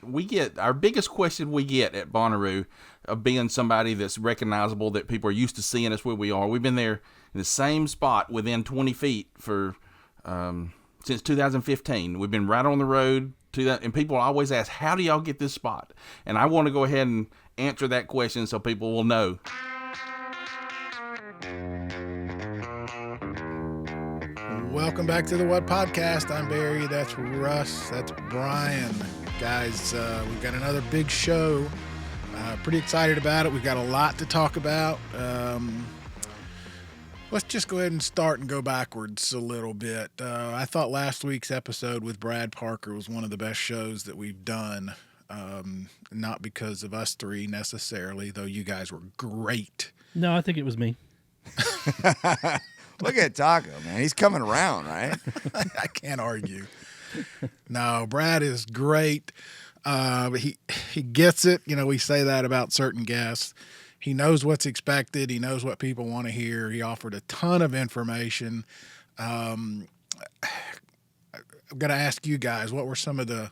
our biggest question we get at Bonnaroo of being somebody that's recognizable, that people are used to seeing us where we are. We've been there in the same spot within 20 feet for since 2015. We've been right on the road to that, and people always ask, how do y'all get this spot? And I want to go ahead and answer that question so people will know. Welcome back to the What Podcast. I'm Barry. That's Russ. That's Bryan. Guys, we've got another big show. Pretty excited about it. We've got a lot to talk about. Let's just go ahead and start and go backwards a little bit. I thought last week's episode with Brad Parker was one of the best shows that we've done. Not because of us three necessarily, though you guys were great. No, I think it was me. Look at Taco, man. He's coming around, right? I can't argue. No, Brad is great. But he gets it. You know, we say that about certain guests. He knows what's expected. He knows what people want to hear. He offered a ton of information. I'm going to ask you guys, what were some of the,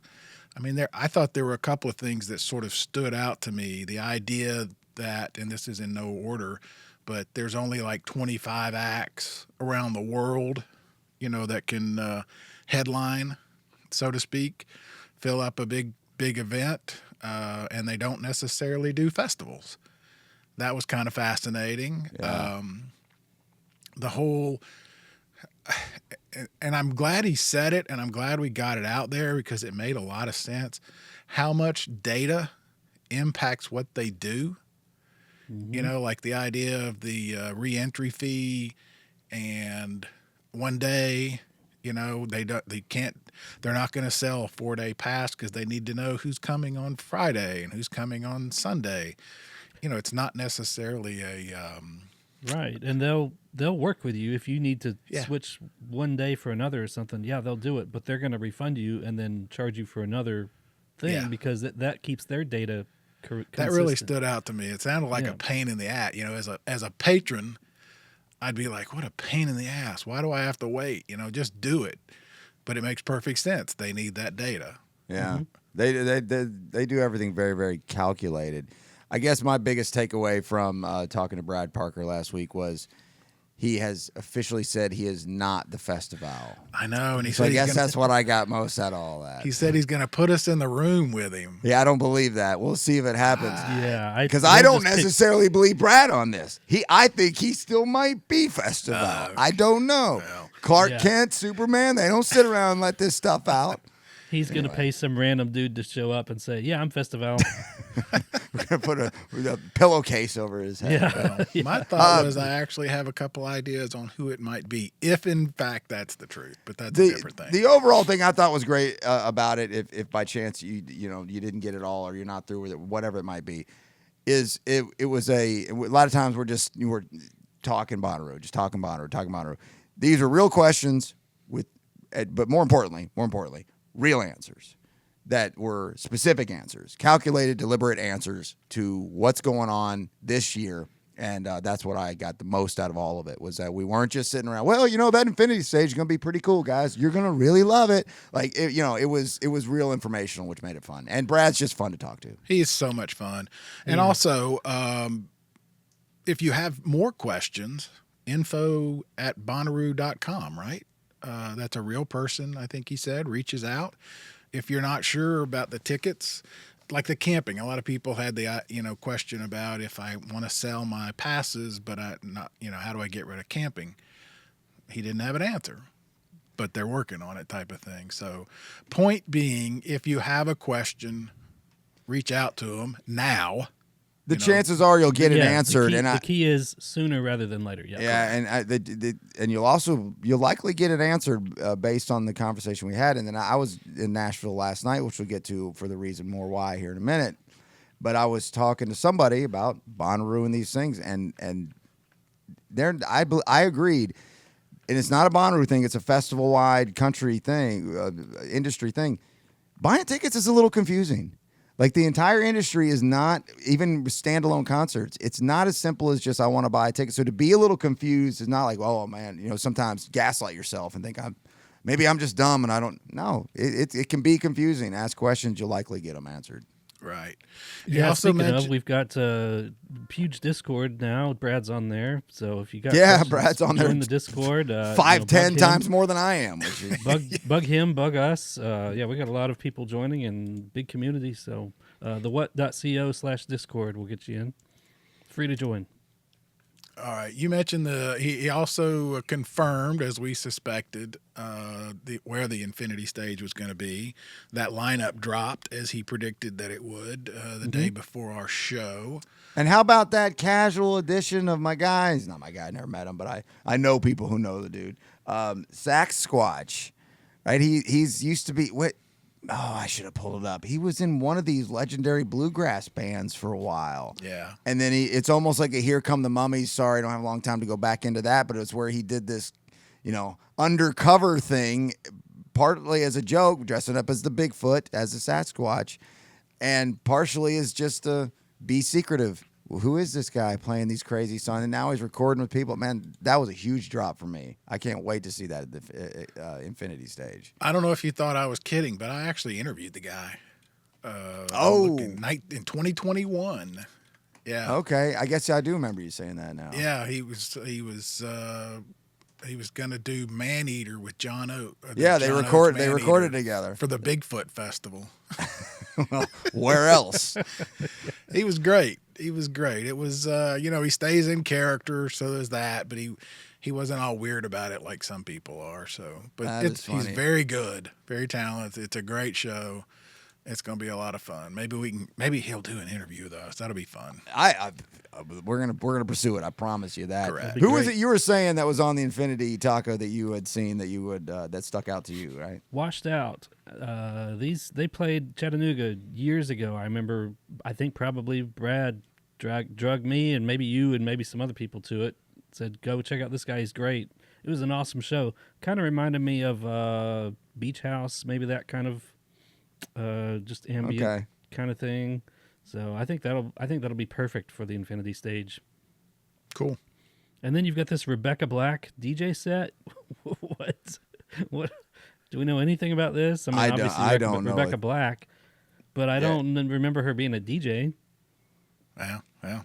I thought there were a couple of things that sort of stood out to me. The idea that, and this is in no order, but there's only like 25 acts around the world, you know, that can headline, so to speak, fill up a big event, and they don't necessarily do festivals. That was kind of fascinating. Yeah. The whole, and I'm glad he said it, and I'm glad we got it out there because it made a lot of sense. How much data impacts what they do. Mm-hmm. You know, like the idea of the re-entry fee, and one day, you know, they're not going to sell a 4-day pass because they need to know who's coming on Friday and who's coming on Sunday. You know, it's not necessarily a right, and they'll work with you if you need to switch one day for another or something. Yeah, they'll do it, but they're going to refund you and then charge you for another thing because that keeps their data consistent. That really stood out to me. It sounded like a pain in the ass. You know, as a patron, I'd be like, what a pain in the ass. Why do I have to wait? You know, just do it. But it makes perfect sense. They need that data. Yeah. Mm-hmm. They do everything very, very calculated. I guess my biggest takeaway from talking to Brad Parker last week was he has officially said he is not the festival. I know, and he so said I guess that's what I got most out of all that. He said he's going to put us in the room with him. Yeah, I don't believe that. We'll see if it happens. Because I don't necessarily believe Brad on this. I think he still might be festival. I don't know. Well, Clark Kent, Superman, they don't sit around and let this stuff out. He's going to pay some random dude to show up and say, yeah, I'm festival. We're going to put a pillowcase over his head. Yeah. My thought was I actually have a couple ideas on who it might be, if in fact that's the truth. But that's a different thing. The overall thing I thought was great about it, if by chance you didn't get it all or you're not through with it, whatever it might be, is it was a lot of times we're talking Bonnaroo, talking Bonnaroo. These are real questions but more importantly, real answers that were specific answers, calculated, deliberate answers to what's going on this year. And that's what I got the most out of all of it, was that we weren't just sitting around, well, that Infinity stage is going to be pretty cool, guys. You're going to really love it. Like, it was real informational, which made it fun. And Brad's just fun to talk to. He is so much fun. And also, if you have more questions, info@bonnaroo.com, right? That's a real person, I think he said, reaches out. If you're not sure about the tickets, like the camping, a lot of people had the question about if I want to sell my passes, but how do I get rid of camping? He didn't have an answer, but they're working on it, type of thing. So, point being, if you have a question, reach out to them now. The chances are you'll get it answered, the key is sooner rather than later. And you'll likely get it answered based on the conversation we had. And then I was in Nashville last night, which we'll get to for the reason more why here in a minute. But I was talking to somebody about Bonnaroo and these things, and I agreed. And it's not a Bonnaroo thing; it's a festival-wide country thing, industry thing. Buying tickets is a little confusing. Like, the entire industry is not, even standalone concerts, it's not as simple as just, I want to buy a ticket. So to be a little confused is not like, oh, man, sometimes gaslight yourself and think maybe I'm just dumb and I don't know. It can be confusing. Ask questions, you'll likely get them answered. Right. Yeah. Also Speaking mentioned, of, we've got huge Discord now. Brad's on there, so if you got Brad's on there. Join the Discord. 5-10 times more than I am. Which is, bug him, bug us. Yeah, we got a lot of people joining and big community. So the what.co/Discord will get you in. Free to join. all right, you mentioned he also confirmed, as we suspected, where the Infinity Stage was going to be. That lineup dropped as he predicted that it would the day before our show. and how about that casual edition of my guy? He's not my guy. I never met him, but I know people who know the dude. Sax Squatch, right? He's used to be what? Oh, I should have pulled it up. He was in one of these legendary bluegrass bands for a while. Yeah. And then it's almost like a Here Come the Mummies. Sorry, I don't have a long time to go back into that, but it's where he did this, undercover thing, partly as a joke, dressing up as the Bigfoot, as a Sasquatch, and partially as just to be secretive. Well, who is this guy playing these crazy songs? And now he's recording with people. Man, that was a huge drop for me. I can't wait to see that at the Infinity Stage. I don't know if you thought I was kidding, but I actually interviewed the guy. In 2021. Yeah. Okay, I guess I do remember you saying that now. Yeah, he was going to do Maneater with John Oak. Yeah, they recorded together for the Bigfoot Festival. Well, where else? He was great. It was, he stays in character, so there's that, but he wasn't all weird about it like some people are. So, but he's very good, very talented. It's a great show. It's going to be a lot of fun. Maybe he'll do an interview with us. That'll be fun. We're gonna pursue it. I promise you that. Correct. Who was it you were saying that was on the Infinity Taco that you had seen that you would that stuck out to you, right? Washed Out. They played Chattanooga years ago. I remember. I think probably Brad drugged me and maybe you and maybe some other people to it. Said go check out this guy. He's great. It was an awesome show. Kind of reminded me of Beach House, maybe that kind of just ambient kind of thing. So I think that'll be perfect for the Infinity Stage. Cool. And then you've got this Rebecca Black DJ set. What? Do we know anything about this? I mean, obviously I don't know Rebecca Black, but I don't remember her being a DJ. Well,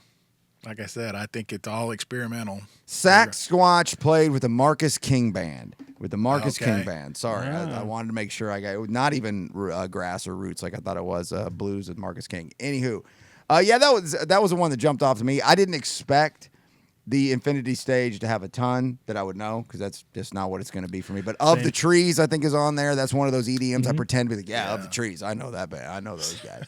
like I said, I think it's all experimental. Sax Squatch played with the Marcus King Band. King Band. Sorry, I wanted to make sure I got not even grass or roots like I thought it was blues with Marcus King. Anywho, that was the one that jumped off to me. I didn't expect the Infinity Stage to have a ton that I would know because that's just not what it's going to be for me. But Of the Trees, I think is on there. That's one of those EDMs I pretend to be like, Of the Trees. I know that band. I know those guys.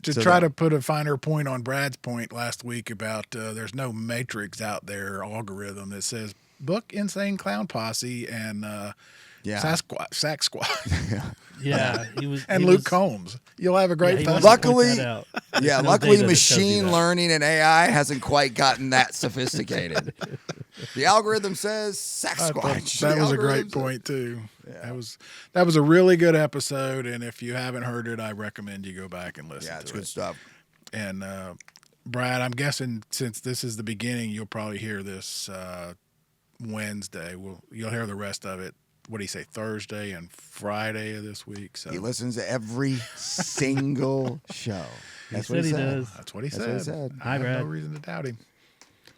To put a finer point on Brad's point last week about there's no matrix out there algorithm that says book Insane Clown Posse and Sax Squad. Yeah, he was. And Luke Combs. You'll have a great fun. Luckily, machine learning and AI hasn't quite gotten that sophisticated. The algorithm says Sax Squatch. That was a great point too. Yeah. That was a really good episode, and if you haven't heard it, I recommend you go back and listen to it. Yeah, it's good stuff. And Brad, I'm guessing since this is the beginning, you'll probably hear this Wednesday. You'll hear the rest of it. What do you say? Thursday and Friday of this week. So he listens to every single show. That's what he does. That's what he said. Hi, Brad. I have no reason to doubt him.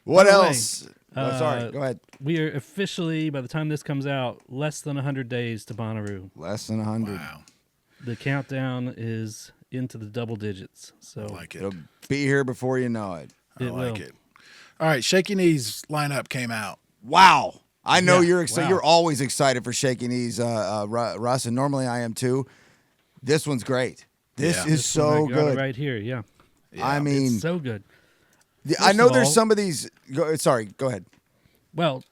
What else? Sorry, go ahead. We are officially, by the time this comes out, less than 100 days to Bonnaroo. Less than 100. Wow. The countdown is into the double digits. So I like it. It'll be here before you know it. I like it. All right, Shaky Knees lineup came out. Wow. I know you're excited. Wow. You're always excited for Shaky Knees, Russ, and normally I am too. This one's great. This is so good. Right here, yeah. I mean, it's so good. I know there's some of these. Sorry, go ahead. Well,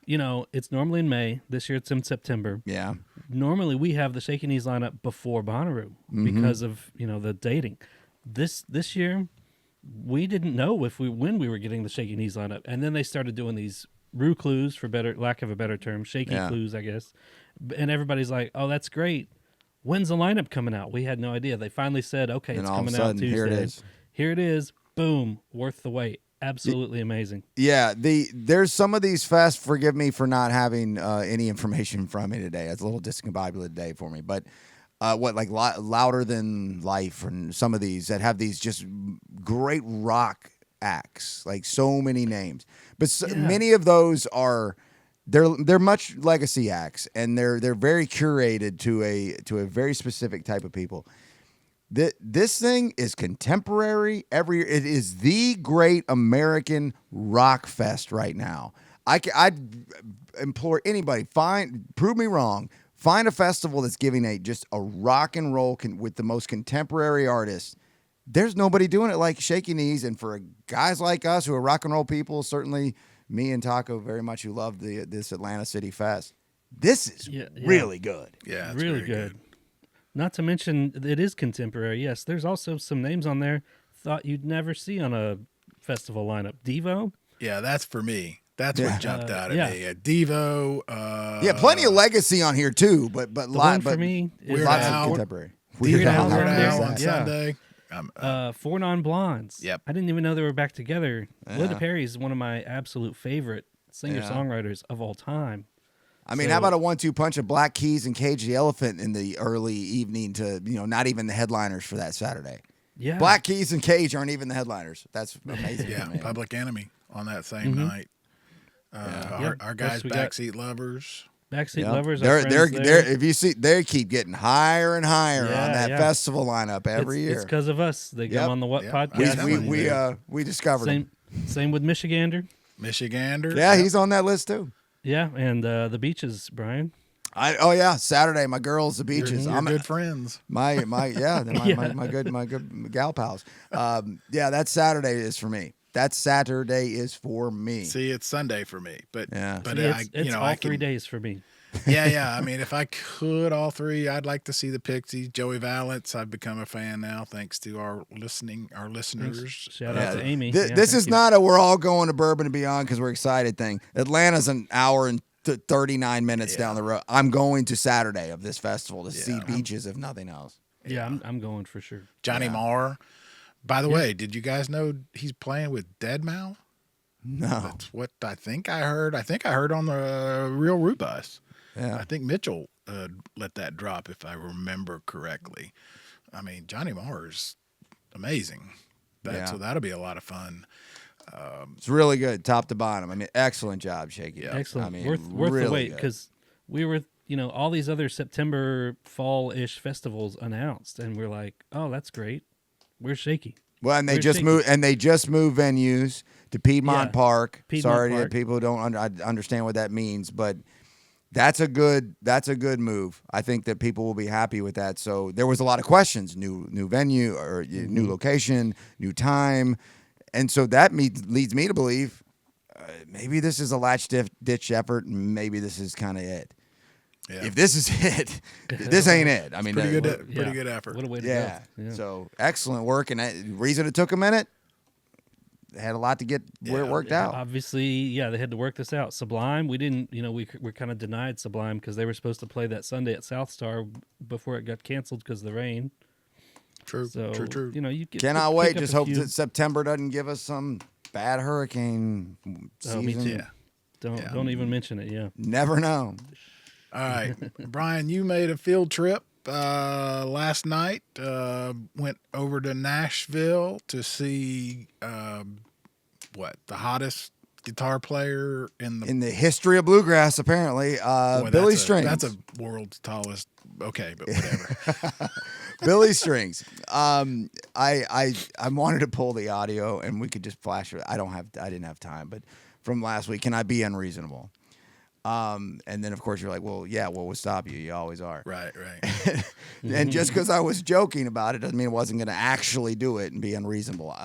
it's normally in May. This year it's in September. Yeah. Normally we have the Shaky Knees lineup before Bonnaroo because of the dating. This year we didn't know when we were getting the Shaky Knees lineup, and then they started doing these Rue clues, for lack of a better term, shaky clues, I guess. And everybody's like, "Oh, that's great. When's the lineup coming out?" We had no idea. They finally said, "Okay, it's coming out Tuesday." Here it is. Here it is. Boom, worth the wait. Absolutely amazing. Yeah, there's some of these fests. Forgive me for not having any information from me today. It's a little discombobulated day for me, but louder than life, and some of these that have these just great rock acts, like so many names. But many of those are they're much legacy acts, and they're very curated to a very specific type of people. This thing is contemporary. It is the great American rock fest right now. I'd implore anybody, prove me wrong. Find a festival that's giving just a rock and roll with the most contemporary artists. There's nobody doing it like Shaky Knees, and for guys like us who are rock and roll people, certainly me and Taco very much who love this Atlanta City Fest. This is really good. Yeah, it's really good. Not to mention, it is contemporary. Yes, there's also some names on there thought you'd never see on a festival lineup. Devo. Yeah, that's for me. That's what jumped out at me. Devo. Plenty of legacy on here too, but for me is lots of contemporary. Weird Al on Sunday. 4 Non-Blondes. Yep. I didn't even know they were back together. Linda Perry is one of my absolute favorite singer-songwriters of all time. I mean, how about a 1-2 punch of Black Keys and Cage the Elephant in the early evening to, not even the headliners for that Saturday. Yeah. Black Keys and Cage aren't even the headliners. That's amazing. Yeah, Public Enemy on that same night. Our guys, Backseat Lovers. Backseat Lovers. They're if you see, they keep getting higher and higher on that festival lineup every year. It's because of us. They come on the podcast. We discovered them. Same with Michigander. Yeah, he's on that list too. Yeah, and the Beaches, Brian. Saturday, my girls, the Beaches. I'm good friends. My good gal pals. That Saturday is for me. That Saturday is for me. See, it's Sunday for me, but it's all 3 days for me. Yeah. I mean, if I could all three, I'd like to see the Pixies, Joey Valence. I've become a fan now, thanks to our listeners. Shout out to Amy. This is not a we're all going to Bourbon and Beyond because we're excited thing. Atlanta's an hour and 39 minutes down the road. I'm going to Saturday of this festival to see Beaches, if nothing else. Yeah, I'm going for sure. Johnny Marr. By the way, did you guys know he's playing with Deadmau5? No. That's what I think I heard. I think I heard on the Real Rubus. Yeah. I think Mitchell let that drop, if I remember correctly. I mean, Johnny Marr is amazing. So that'll be a lot of fun. It's really good, top to bottom. I mean, excellent job, Shaky. Yeah. Excellent. I mean, worth really the wait because we were, all these other September fall-ish festivals announced, and we're like, oh, that's great. We're Shaky. Well, and they just moved venues to Piedmont Park. Sorry to people who don't understand what that means, but that's a good move. I think that people will be happy with that. So there was a lot of questions: new venue or new location, new time, and so that leads me to believe maybe this is a ditch effort. And maybe this is kind of it. Yeah. If this is it, this ain't it. I mean, pretty good effort. What a way to go. Yeah. So excellent work, and the reason it took a minute, they had a lot to get where it worked out. Obviously, they had to work this out. Sublime, we didn't. We're kind of denied Sublime because they were supposed to play that Sunday at South Star before it got canceled because of the rain. True. You cannot wait. Just hope that September doesn't give us some bad hurricane season. Me too. Don't even mention it. Yeah. Never know. All right, Brian, you made a field trip last night. Went over to Nashville to see the hottest guitar player in the history of bluegrass, apparently. Billy Strings. That's a world's tallest. Okay, but whatever. Billy Strings. I wanted to pull the audio and we could just flash it. I didn't have time, but from last week, can I be unreasonable? And then of course you're like, well, yeah, what would stop you? You always are. Right. And just because I was joking about it doesn't mean I wasn't going to actually do it and be unreasonable.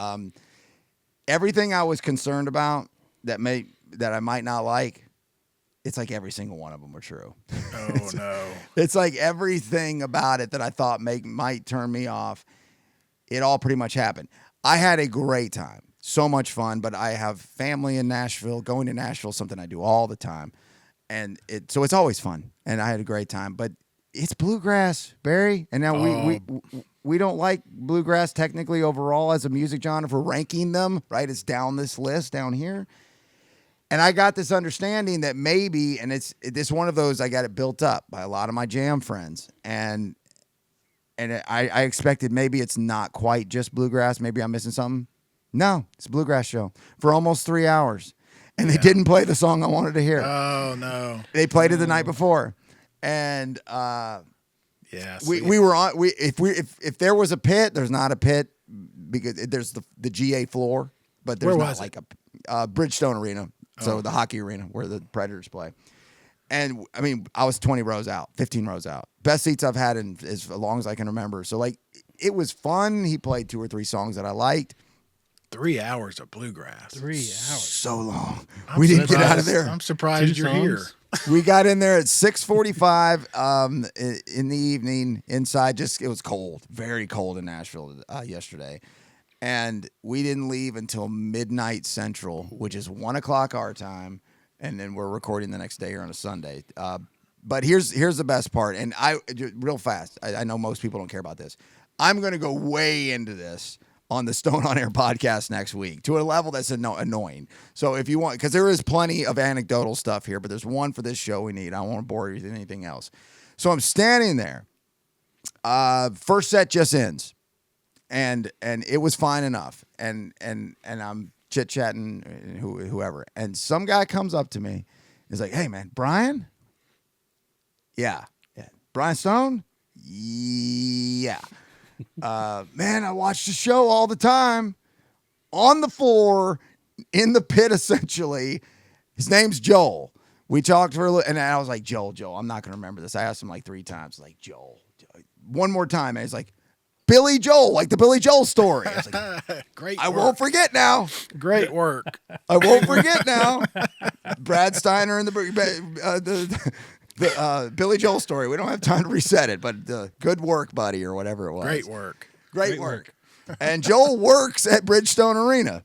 Everything I was concerned about that I might not like, it's like every single one of them were true. Oh no. It's like everything about it that I thought might turn me off, it all pretty much happened. I had a great time. So much fun, but I have family in Nashville. Going to Nashville is something I do all the time. And so it's always fun, and I had a great time. But it's bluegrass, Barry, and now don't like bluegrass technically overall as a music genre. If we're ranking them, right, it's down this list down here. And I got this understanding that maybe, and it's one of those, I got it built up by a lot of my jam friends, and I expected maybe it's not quite just bluegrass. Maybe I'm missing something. No, it's a bluegrass show for almost 3 hours, and they didn't play the song I wanted to hear. Oh no, they played it the night before, and we were on. If there was a pit, there's not a pit because there's the GA floor, but there's not like a Bridgestone Arena. So the hockey arena where the Predators play. And, I mean, I was 20 rows out, 15 rows out. Best seats I've had in as long as I can remember. So, like, it was fun. He played 2 or 3 songs that I liked. 3 hours of bluegrass. 3 hours. So long. We didn't get out of there. I'm surprised you're here. We got in there at 6:45 in the evening inside. It was cold, very cold in Nashville yesterday. And we didn't leave until midnight Central, which is 1 o'clock our time, and then we're recording the next day or on a Sunday. But here's the best part, and real fast. I know most people don't care about this. I'm going to go way into this on the Stone on Air podcast next week to a level that's annoying. So if you want, because there is plenty of anecdotal stuff here, but there's one for this show we need. I don't want to bore you with anything else. So I'm standing there. First set just ends. And it was fine enough, and I'm chit chatting whoever, and some guy comes up to me, he's like, "Hey man, Bryan? Yeah, Bryan Stone? Yeah, man, I watch the show all the time, on the floor, in the pit essentially. His name's Joel. We talked for a little, and I was like, Joel, I'm not gonna remember this. I asked him like 3 times, like Joel, one more time, and he's like, Billy Joel, like the Billy Joel story. I was like, great. I won't forget now. Great work. I won't forget now. Brad Steiner and the Billy Joel story. We don't have time to reset it, but good work, buddy, or whatever it was. Great work. Great work. And Joel works at Bridgestone Arena.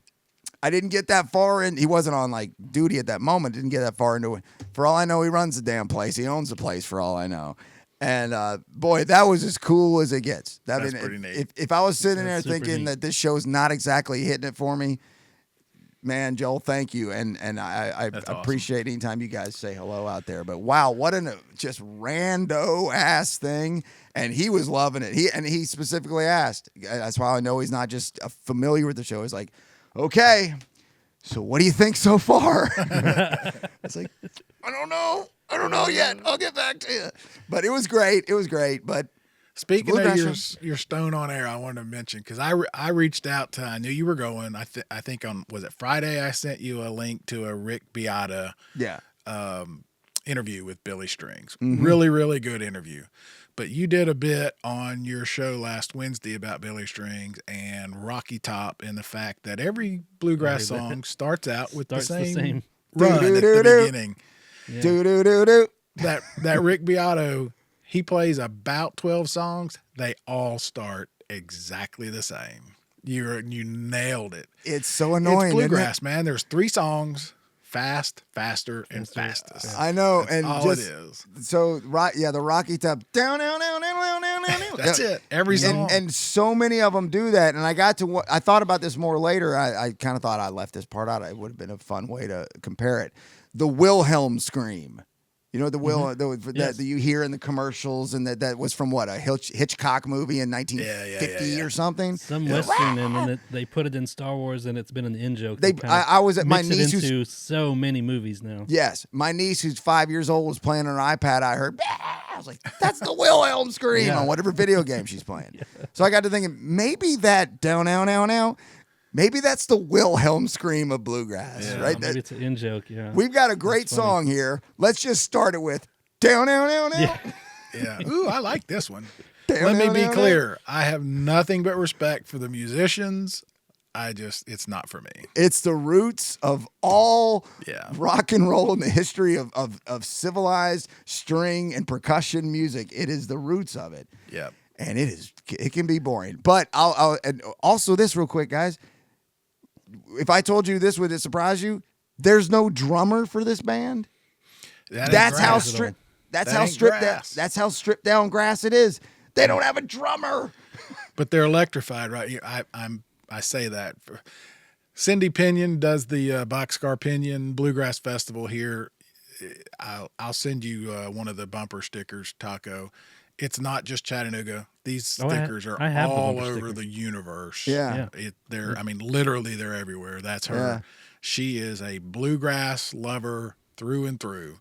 I didn't get that far in. He wasn't on like duty at that moment. Didn't get that far into it. For all I know, he runs the damn place. He owns the place. For all I know. And boy, that was as cool as it gets. That's pretty neat. If I was sitting there super thinking neat. that this show's not exactly hitting it for me, man, Joel, thank you. And I appreciate anytime you guys say hello out there. But wow, what an just rando ass thing. And he was loving it. He specifically asked. That's why I know he's not just familiar with the show. He's like, okay, so what do you think so far? It's like, I don't know yet. I'll get back to you. But it was great. But speaking of your Stone on Air, I wanted to mention, because I reached out to, I knew you were going. I think on, was it Friday? I sent you a link to a Rick Beata interview with Billy Strings. Mm-hmm. Really, really good interview. But you did a bit on your show last Wednesday about Billy Strings and Rocky Top, and the fact that every bluegrass song starts out with the same run at the beginning. Yeah. Do. That Rick Beato, he plays about 12 songs. They all start exactly the same. You nailed it. It's so annoying. It's bluegrass, man. There's 3 songs: fast, faster, and fastest. I know, That's and all just, it is. So the Rocky Top down. That's it. Every song. And so many of them do that. And I thought about this more later. I kind of thought I left this part out. It would have been a fun way to compare it. The Wilhelm scream. You know, that you hear in the commercials, and that was from what, a Hitchcock movie in 1950 or something? Some Western, and then they put it in Star Wars, and it's been an in-joke. I was at my niece into so many movies now. Yes. My niece, who's 5 years old, was playing on her iPad. I heard, I was like, that's the Wilhelm scream on whatever video game she's playing. So I got to thinking, maybe that down, maybe that's the Wilhelm scream of bluegrass, right? Maybe it's an in-joke, We've got a great song here. Let's just start it with down. Yeah. Ooh, I like this one. Let me be clear. I have nothing but respect for the musicians. It's not for me. It's the roots of all rock and roll in the history of civilized string and percussion music. It is the roots of it. Yeah. And it can be boring. But I'll and also this real quick, guys. If I told you this, would it surprise you? There's no drummer for this band. That's how stripped down grass it is. They don't have a drummer. but they're electrified, right? I say that. Cindy Pinion does the Boxcar Pinion Bluegrass Festival here. I'll send you one of the bumper stickers, Taco. It's not just Chattanooga. These stickers are all over the universe. Yeah. I mean, literally they're everywhere. That's her. Yeah. She is a bluegrass lover through and through.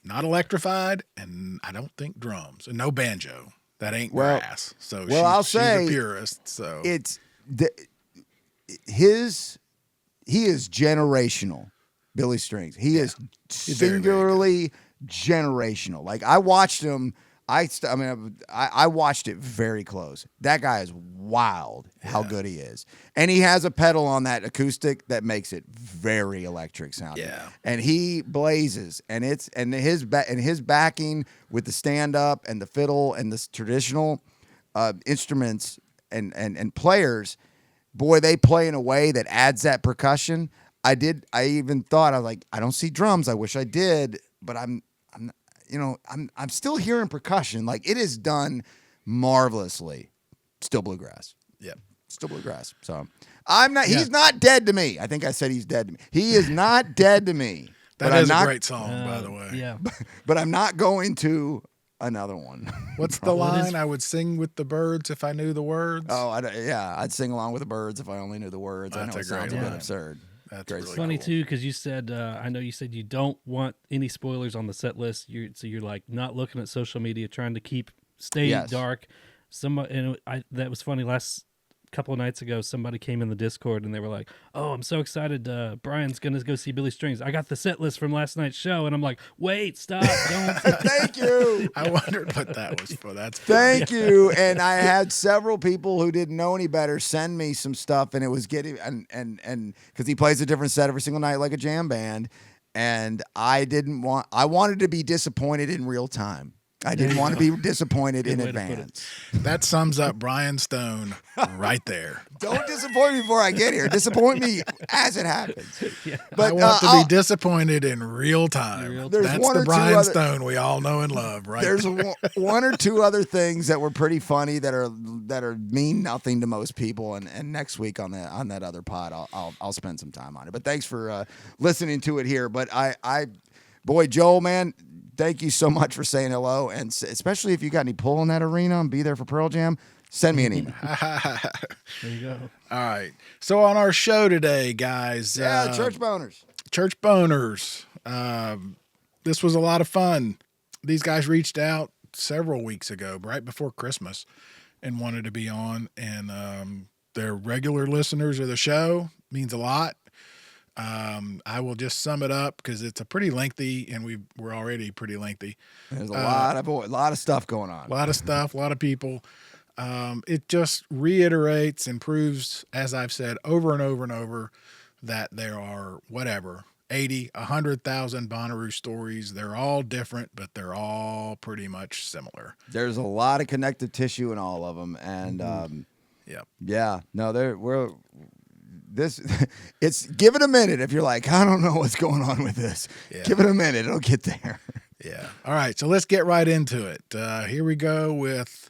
Not electrified, and I don't think drums, and no banjo. That ain't grass. So she's a purist. So he is generational. Billy Strings. He is singularly generational. Like I watched him. I watched it very close. That guy is wild. How good he is, and he has a pedal on that acoustic that makes it very electric sounding. Yeah, and he blazes, and his backing with the stand up and the fiddle and the traditional instruments and players. Boy, they play in a way that adds that percussion. I even thought, I was like, I don't see drums. I wish I did, but I'm still hearing percussion. Like it is done marvelously. Still bluegrass. Yep. Still bluegrass. So he's not dead to me. I think I said he's dead to me. He is not dead to me. That is a great song, by the way. Yeah. But I'm not going to another one. What's the line? I would sing with the birds if I knew the words. Oh, I'd sing along with the birds if I only knew the words. I know it sounds a bit absurd. That's really funny too, because you said I know you said you don't want any spoilers on the set list. You're like not looking at social media, trying to stay dark. That was funny. Last couple of nights ago, somebody came in the Discord and they were like, "Oh, I'm so excited! Brian's gonna go see Billy Strings. I got the set list from last night's show." And I'm like, "Wait, stop! Don't." Thank you. I wondered what that was for. That's thank you. And I had several people who didn't know any better send me some stuff, and it was getting and because he plays a different set every single night like a jam band, and I wanted to be disappointed in real time. I didn't want to be disappointed in advance. That sums up Brian Stone right there. Don't disappoint me before I get here. Disappoint me as it happens. Yeah. But I want to be disappoined in real time. That's the Brian Stone we all know and love, right? There's one or two other things that were pretty funny that are mean nothing to most people. And next week on that other pod, I'll spend some time on it. But thanks for listening to it here. But boy, Joel, man. Thank you so much for saying hello, and especially if you got any pull in that arena and be there for Pearl Jam, send me an email. There you go. All right. So on our show today, guys. Churchboners. Churchboners. This was a lot of fun. These guys reached out several weeks ago, right before Christmas, and wanted to be on. And they're regular listeners of the show. Means a lot. I will just sum it up because it's a pretty lengthy, and we're already pretty lengthy. There's a lot of stuff going on. A lot of stuff, a lot of people. It just reiterates and proves, as I've said over and over and over, that there are 80, 100,000 Bonnaroo stories. They're all different, but they're all pretty much similar. There's a lot of connective tissue in all of them, and it's give it a minute. If you're like, I don't know what's going on with this, give it a minute. It'll get there. Yeah. All right. So let's get right into it. Here we go with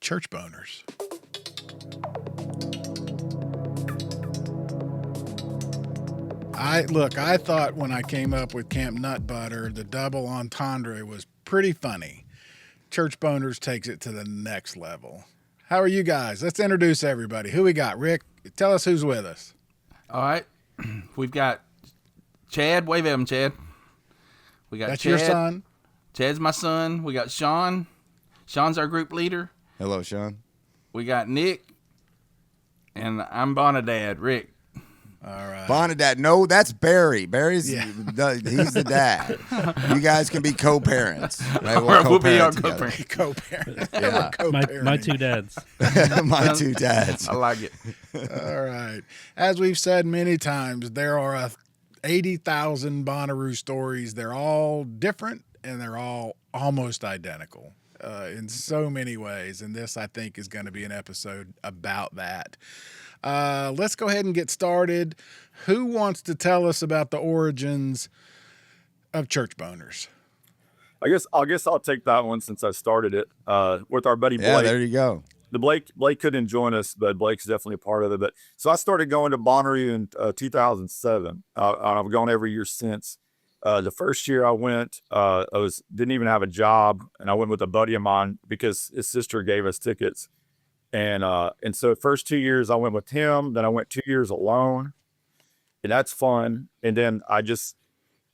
Churchboners. I thought when I came up with Camp Nut Butter, the double entendre was pretty funny. Churchboners takes it to the next level. How are you guys? Let's introduce everybody. Who we got? Rick, tell us who's with us. All right. We've got Chad. Wave at him, Chad. We got That's Chad. Your son? Chad's my son. We got Sean. Sean's our group leader. Hello, Sean. We got Nick. And I'm Bonnadad, Rick. All right. Bonnadad. No, that's Barry. Barry's he's the dad. You guys can be co-parents. Right? We'll be our co-parents. Co-parents. Yeah. My two dads. My two dads. I like it. All right. As we've said many times, there are 80,000 Bonnaroo stories. They're all different, and they're all almost identical in so many ways. And this, I think, is going to be an episode about that. Let's go ahead and get started. Who wants to tell us about the origins of Churchboners? I guess I'll take that one since I started it with our buddy Blake. Yeah, there you go. the Blake couldn't join us, but Blake's definitely a part of it. But so I started going to Bonnaroo in 2007. I've gone every year since. The first year I went, didn't even have a job, and I went with a buddy of mine because his sister gave us tickets. And so the first 2 years I went with him. Then I went 2 years alone, and that's fun. And then I just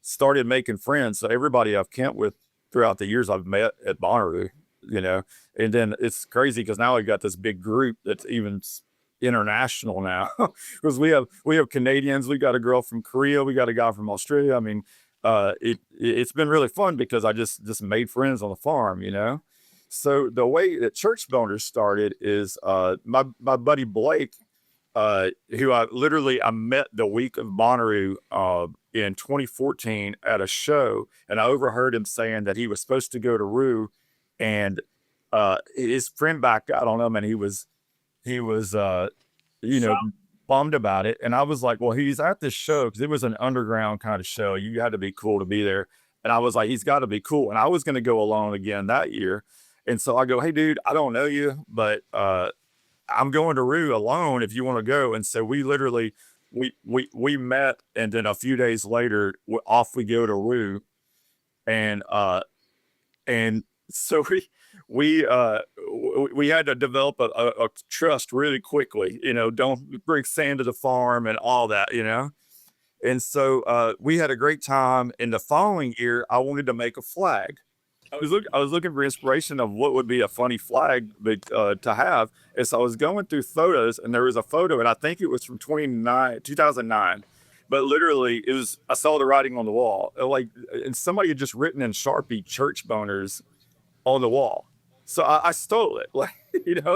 started making friends. So everybody I've camped with throughout the years I've met at Bonnaroo, and then it's crazy because now I got this big group that's even international now because we have Canadians, we got a girl from Korea, we got a guy from Australia. I mean, it's been really fun because I just made friends on the farm, So the way that churchboners started is my buddy Blake, who I met the week of Bonnaroo in 2014 at a show, and I overheard him saying that he was supposed to go to Roo, and his friend backed out on him, and he was bummed about it. And I was like, well, he's at this show because it was an underground kind of show. You had to be cool to be there. And I was like, he's got to be cool. And I was going to go alone again that year. And so I go, hey, dude, I don't know you, but I'm going to Roo alone if you want to go. And so we literally, we met, and then a few days later, off we go to Roo. And so we had to develop a trust really quickly, don't bring sand to the farm and all that, And so we had a great time. In the following year, I wanted to make a flag. I was looking for inspiration of what would be a funny flag to have. And so I was going through photos, and there was a photo, and I think it was from 2009. But literally, I saw the writing on the wall. And somebody had just written in Sharpie churchboners on the wall. So I stole it.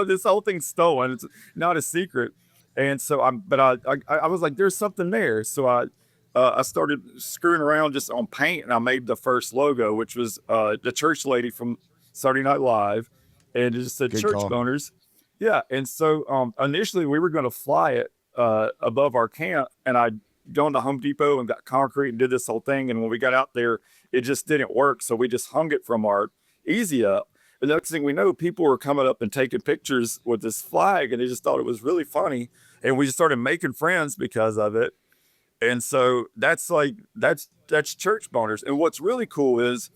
This whole thing's stolen. It's not a secret. And so I was like, there's something there. So I started screwing around just on paint, and I made the first logo, which was the church lady from Saturday Night Live, and it just said churchboners. Yeah. And so initially we were going to fly it above our camp, and I'd gone to Home Depot and got concrete and did this whole thing. And when we got out there, it just didn't work. So we just hung it from our easy up. The next thing we know, people were coming up and taking pictures with this flag, and they just thought it was really funny. And we just started making friends because of it. And so that's churchboners. And what's really cool is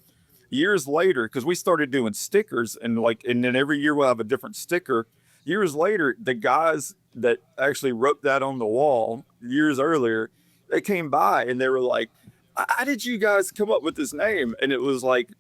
years later, because we started doing stickers, and then every year we'll have a different sticker. Years later, the guys that actually wrote that on the wall years earlier, they came by and they were like, how did you guys come up with this name? And it was like,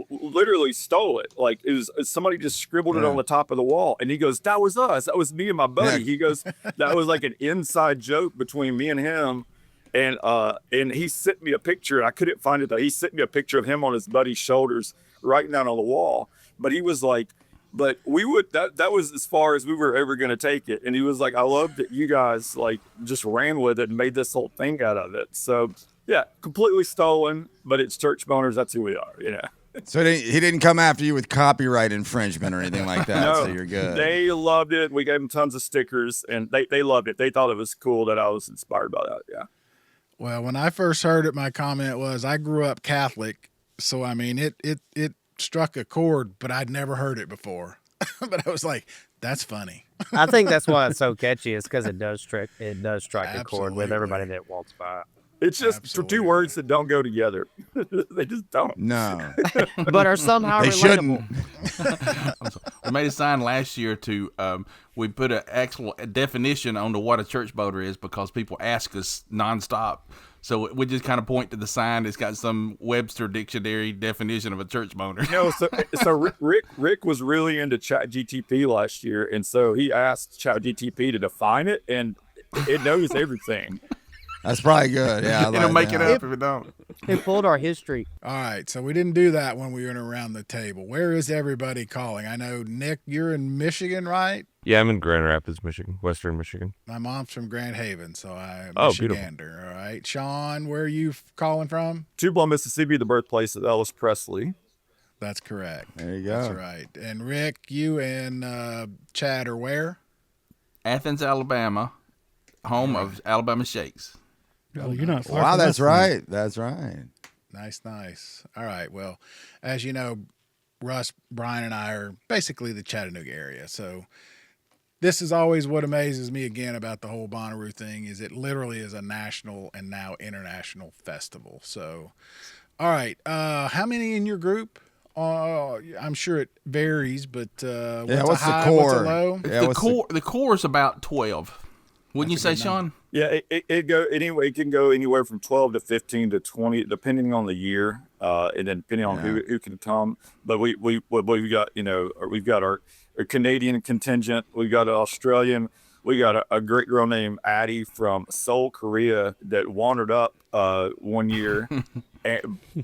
literally stole it. Like it was somebody just scribbled it on the top of the wall, and he goes, that was us. That was me and my buddy. He goes, that was like an inside joke between me and him. And he sent me a picture, and I couldn't find it though. He sent me a picture of him on his buddy's shoulders writing down on the wall. But he was like, but that was as far as we were ever going to take it. And he was like, I love that you guys just ran with it and made this whole thing out of it. So yeah, completely stolen, but it's churchboners. That's who we are, So he didn't come after you with copyright infringement or anything like that. No, so you're good. They loved it. We gave them tons of stickers, and they loved it. They thought it was cool that I was inspired by that. Yeah. Well, when I first heard it, my comment was, I grew up Catholic, so I mean it struck a chord, but I'd never heard it before. But I was like, that's funny. I think that's why it's so catchy, is because it does strike a chord with everybody that walks by. It's just two words that don't go together. They just don't. No. But are somehow they relatable. Shouldn't. We made a sign last year we put an actual definition on what a churchboner is because people ask us nonstop. So we just kind of point to the sign. It's got some Webster dictionary definition of a churchboner. So Rick was really into ChatGTP last year, and so he asked ChatGTP to define it, and it knows everything. That's probably good. Yeah, It'll make it up if it don't. It pulled our history. All right, so we didn't do that when we went around the table. Where is everybody calling? I know, Nick, you're in Michigan, right? Yeah, I'm in Grand Rapids, Michigan, Western Michigan. My mom's from Grand Haven, so I'm beautiful. Michigander. All right, Sean, where are you calling from? Tupelo, Mississippi, the birthplace of Elvis Presley. That's correct. There you go. That's right. And Rick, you and Chad are where? Athens, Alabama, home of Alabama Shakes. Oh, you're not far Wow, from that's us, right. That's right. Nice. All right. Well, as you know, Russ, Bryan, and I are basically the Chattanooga area. So this is always what amazes me again about the whole Bonnaroo thing is it literally is a national and now international festival. So, all right, how many in your group? I'm sure it varies, but what's what's a high, the core? what's a low? Yeah, The core is about 12. Wouldn't you say, Sean? Yeah, it can go anywhere from 12 to 15 to 20, depending on the year, and then depending on who can come. But we've got we've got our Canadian contingent, we've got an Australian, we got a great girl named Addie from Seoul, Korea that wandered up one year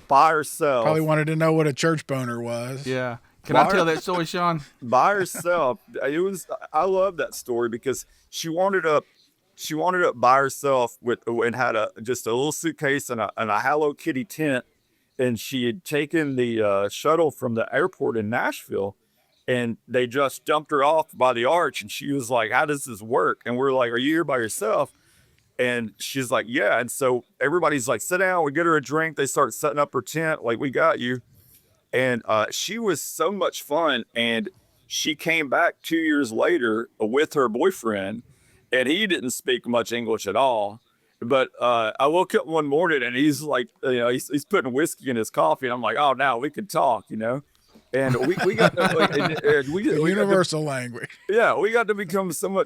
by herself. Probably wanted to know what a church boner was. Yeah. Can I tell that story, Sean? By herself. I love that story because she wandered up by herself and had just a little suitcase and a Hello Kitty tent, and she had taken the shuttle from the airport in Nashville, and they just dumped her off by the arch, and she was like, "How does this work?" And we're like, "Are you here by yourself?" And she's like, "Yeah." And so everybody's like, "Sit down." We get her a drink. They start setting up her tent, like, "We got you." And she was so much fun. And she came back 2 years later with her boyfriend, and he didn't speak much English at all. But I woke up one morning and he's like, he's putting whiskey in his coffee. And I'm like, "Oh, now we could talk, And we got to, universal language. Yeah, we got to become so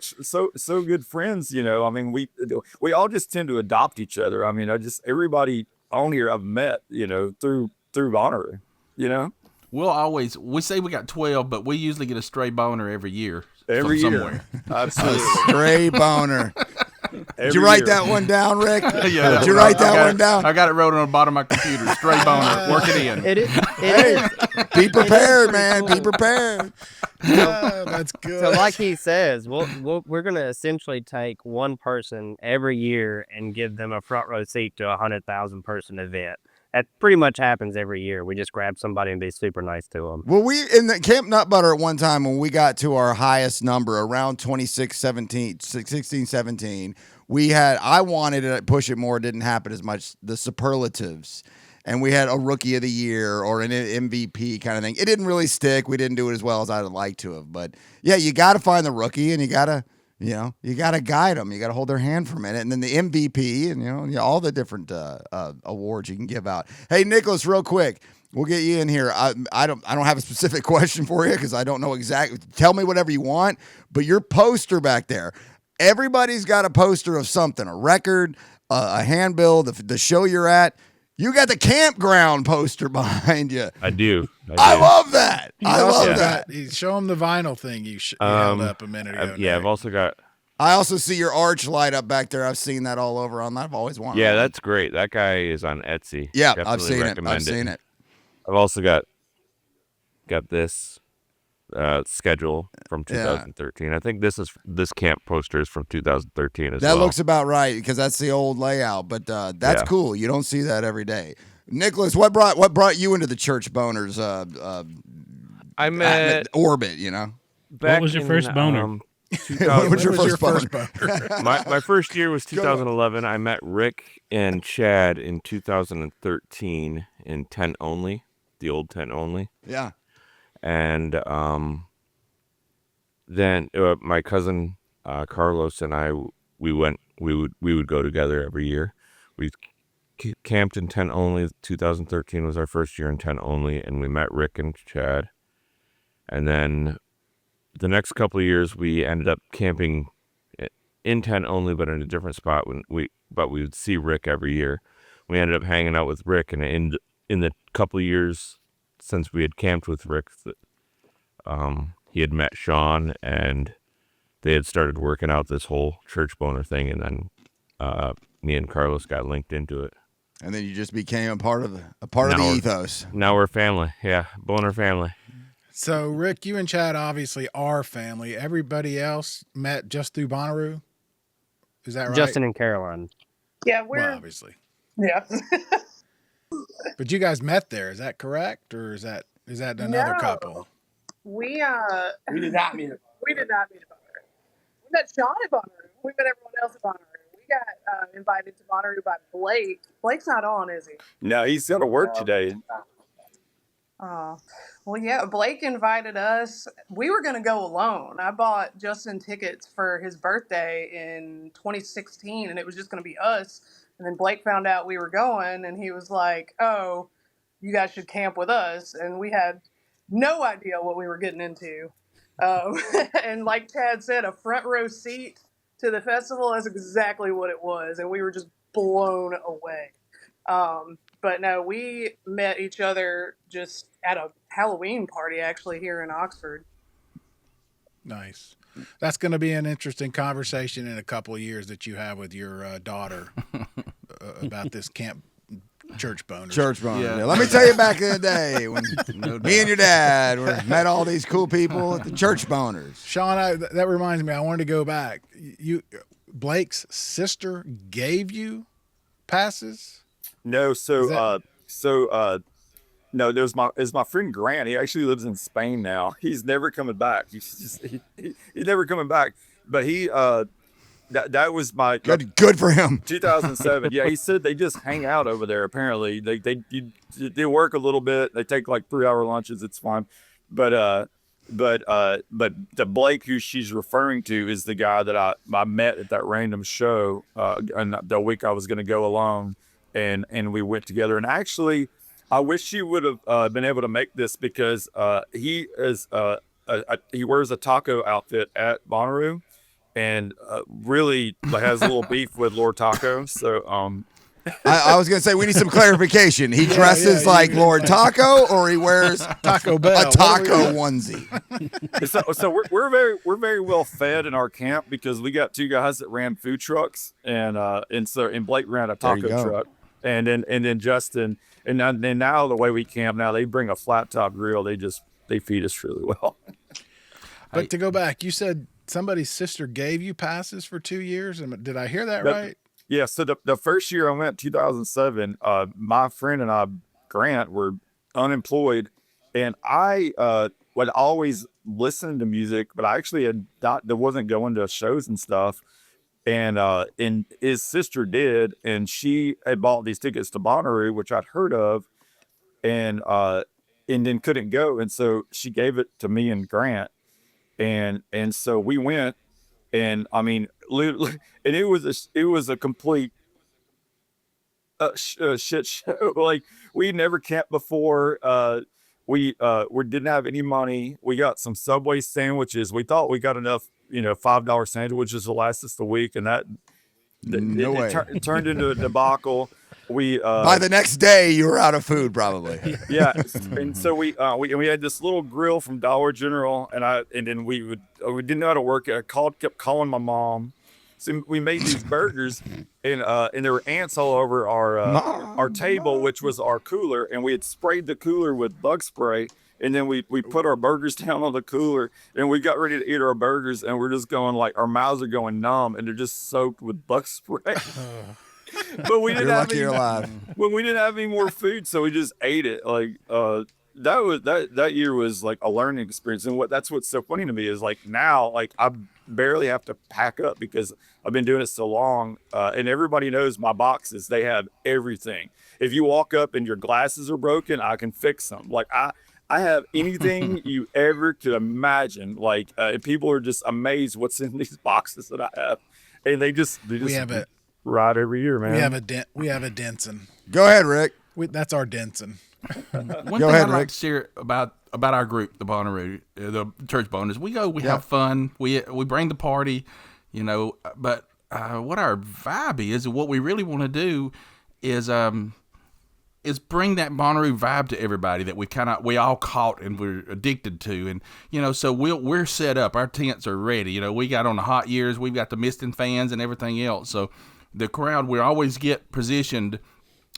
good friends. I mean, we all just tend to adopt each other. I mean, everybody on here I've met, through Bonnaroo. We say we got 12, but we usually get a stray boner every year. Every from year. Somewhere. Absolutely. Stray boner. Did you write that one down, Rick? Yeah. Did you write that one down? I got it wrote on the bottom of my computer. Stray boner. Work it in. It is. Be prepared, man. Be prepared. That's good. So like he says, we're going to essentially take one person every year and give them a front row seat to a 100,000 person event. That pretty much happens every year. We just grab somebody and be super nice to them. Well, we in the Camp Nut Butter at one time when we got to our highest number around 16, 17, I wanted to push it more. It didn't happen as much. The superlatives. And we had a rookie of the year or an MVP kind of thing. It didn't really stick. We didn't do it as well as I'd like to have. But yeah, you got to find the rookie and you got to guide them. You got to hold their hand for a minute. And then the MVP and, all the different awards you can give out. Hey, Nicholas, real quick. We'll get you in here. I don't have a specific question for you because I don't know exactly. Tell me whatever you want. But your poster back there, everybody's got a poster of something, a record, a handbill, the show you're at. You got the campground poster behind you. I do. I love that. I love that. Show them the vinyl thing you held up a minute ago. I've also got. I also see your arch light up back there. I've seen that all over online. I've always wanted. Yeah, that's great. That guy is on Etsy. Yeah, Definitely I've seen it. I've also got this schedule from 2013. I think this camp poster is from 2013 as well. That looks about right because that's the old layout. But that's cool. You don't see that every day. Nicholas, what brought you into the Church Boners? I met orbit. What was your first boner? What was your first boner? My first year was 2011. I met Rick and Chad in 2013 in Tent Only, the old Tent Only. Yeah. And then my cousin Carlos and I, we would go together every year. We camped in Tent Only. 2013 was our first year in Tent Only, and we met Rick and Chad. And then the next couple of years, we ended up camping in Tent Only, but in a different spot. But we would see Rick every year. We ended up hanging out with Rick, and in the couple of years since we had camped with Rick, he had met Sean, and they had started working out this whole church boner thing, and then me and Carlos got linked into it. And then you just became a part of the ethos. Now we're family. Yeah, boner family. So, Rick, you and Chad obviously are family. Everybody else met just through Bonnaroo? Is that right? Justin and Caroline. Yeah, we're obviously. Yeah. But you guys met there, is that correct? Or is that another couple? We did not meet at Bonnaroo. We met Sean at Bonnaroo. We met everyone else at Bonnaroo. We got invited to Bonnaroo by Blake. Blake's not on, is he? No, he's got to work today. Uh, well, yeah, Blake invited us. We were going to go alone. I bought Justin tickets for his birthday in 2016, and it was just going to be us. And then Blake found out we were going, and he was like, "Oh, you guys should camp with us." And we had no idea what we were getting into. Um, and like Chad said, a front row seat to the festival is exactly what it was, and we were just blown away. But no, we met each other just at a Halloween party actually here in Oxford. Nice. That's going to be an interesting conversation in a couple of years that you have with your daughter about this camp church boners. Church boners. Yeah. Yeah. Let me tell you back in the day when me and your dad met all these cool people at the church boners. Sean, that reminds me. I wanted to go back. Blake's sister gave you passes. No, no, there's my friend Grant. He actually lives in Spain now. He's never coming back. He's never coming back. But that was my Good for him. 2007. Yeah, he said they just hang out over there. Apparently, they work a little bit. They take like 3-hour lunches. It's fine. But the Blake who she's referring to is the guy that I met at that random show. And the week I was going to go alone, and we went together. And actually, I wish she would have been able to make this because he is he wears a taco outfit at Bonnaroo, and really has a little beef with Lord Taco. So I was going to say, we need some clarification. He dresses like Lord Taco, or he wears Taco Bell. a taco onesie. so we're very well fed in our camp because we got 2 guys that ran food trucks, and Blake ran a taco truck, and then Justin, and then now the way we camp now, they bring a flat top grill. They feed us really well. But to go back, you said somebody's sister gave you passes for 2 years. Did I hear that right? Yeah. So the first year I went, 2007, my friend and I, Grant, were unemployed, and I would always listen to music, but I actually wasn't going to shows and stuff. And his sister did, and she had bought these tickets to Bonnaroo, which I'd heard of, and then couldn't go, and so she gave it to me and Grant, and so we went, and I mean, literally, and it was a complete shit show. Like, we never camped before. We didn't have any money. We got some Subway sandwiches. We thought we got enough, $5 sandwiches to last us the week, and it turned into a debacle. By the next day, you were out of food, probably. Yeah, and so we had this little grill from Dollar General, and then we didn't know how to work it. I kept calling my mom. So we made these burgers, and there were ants all over our table, which was our cooler, and we had sprayed the cooler with bug spray, and then we put our burgers down on the cooler, and we got ready to eat our burgers, and we're just going, like, our mouths are going numb, and they're just soaked with bug spray. But we didn't we didn't have any more food, so we just ate it. Like, that year was like a learning experience, and that's what's so funny to me is, like, now, like, I barely have to pack up because I've been doing it so long, and everybody knows my boxes. They have everything. If you walk up and your glasses are broken, I can fix them. Like, I have anything you ever could imagine. Like, people are just amazed what's in these boxes that I have, and they just ride every year, man. We have a Denson. Go ahead, Rick. That's our Denson. One thing I'd like to share about our group, the Bonnaroo, the Church Boners, we have fun. We bring the party, but what our vibe is, and what we really want to do is bring that Bonnaroo vibe to everybody that we all caught and we're addicted to. And, so we're set up. Our tents are ready. We got on the hot years, we've got the misting fans and everything else. So the crowd, we always get positioned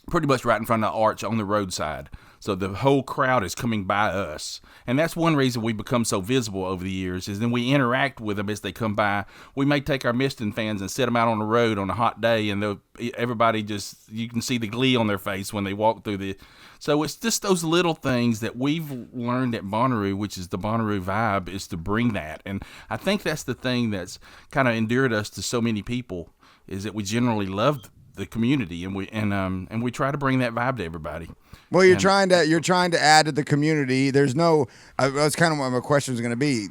pretty much right in front of the arch on the roadside. So the whole crowd is coming by us. And that's one reason we become so visible over the years, is then we interact with them as they come by. We may take our misting fans and set them out on the road on a hot day, and everybody you can see the glee on their face when they walk through So it's just those little things that we've learned at Bonnaroo, which is the Bonnaroo vibe, is to bring that. And I think that's the thing that's kind of endeared us to so many people, is that we generally love the community, and we try to bring that vibe to everybody. Well, you're trying to add to the community. There's no. That's kind of what my question was going to be.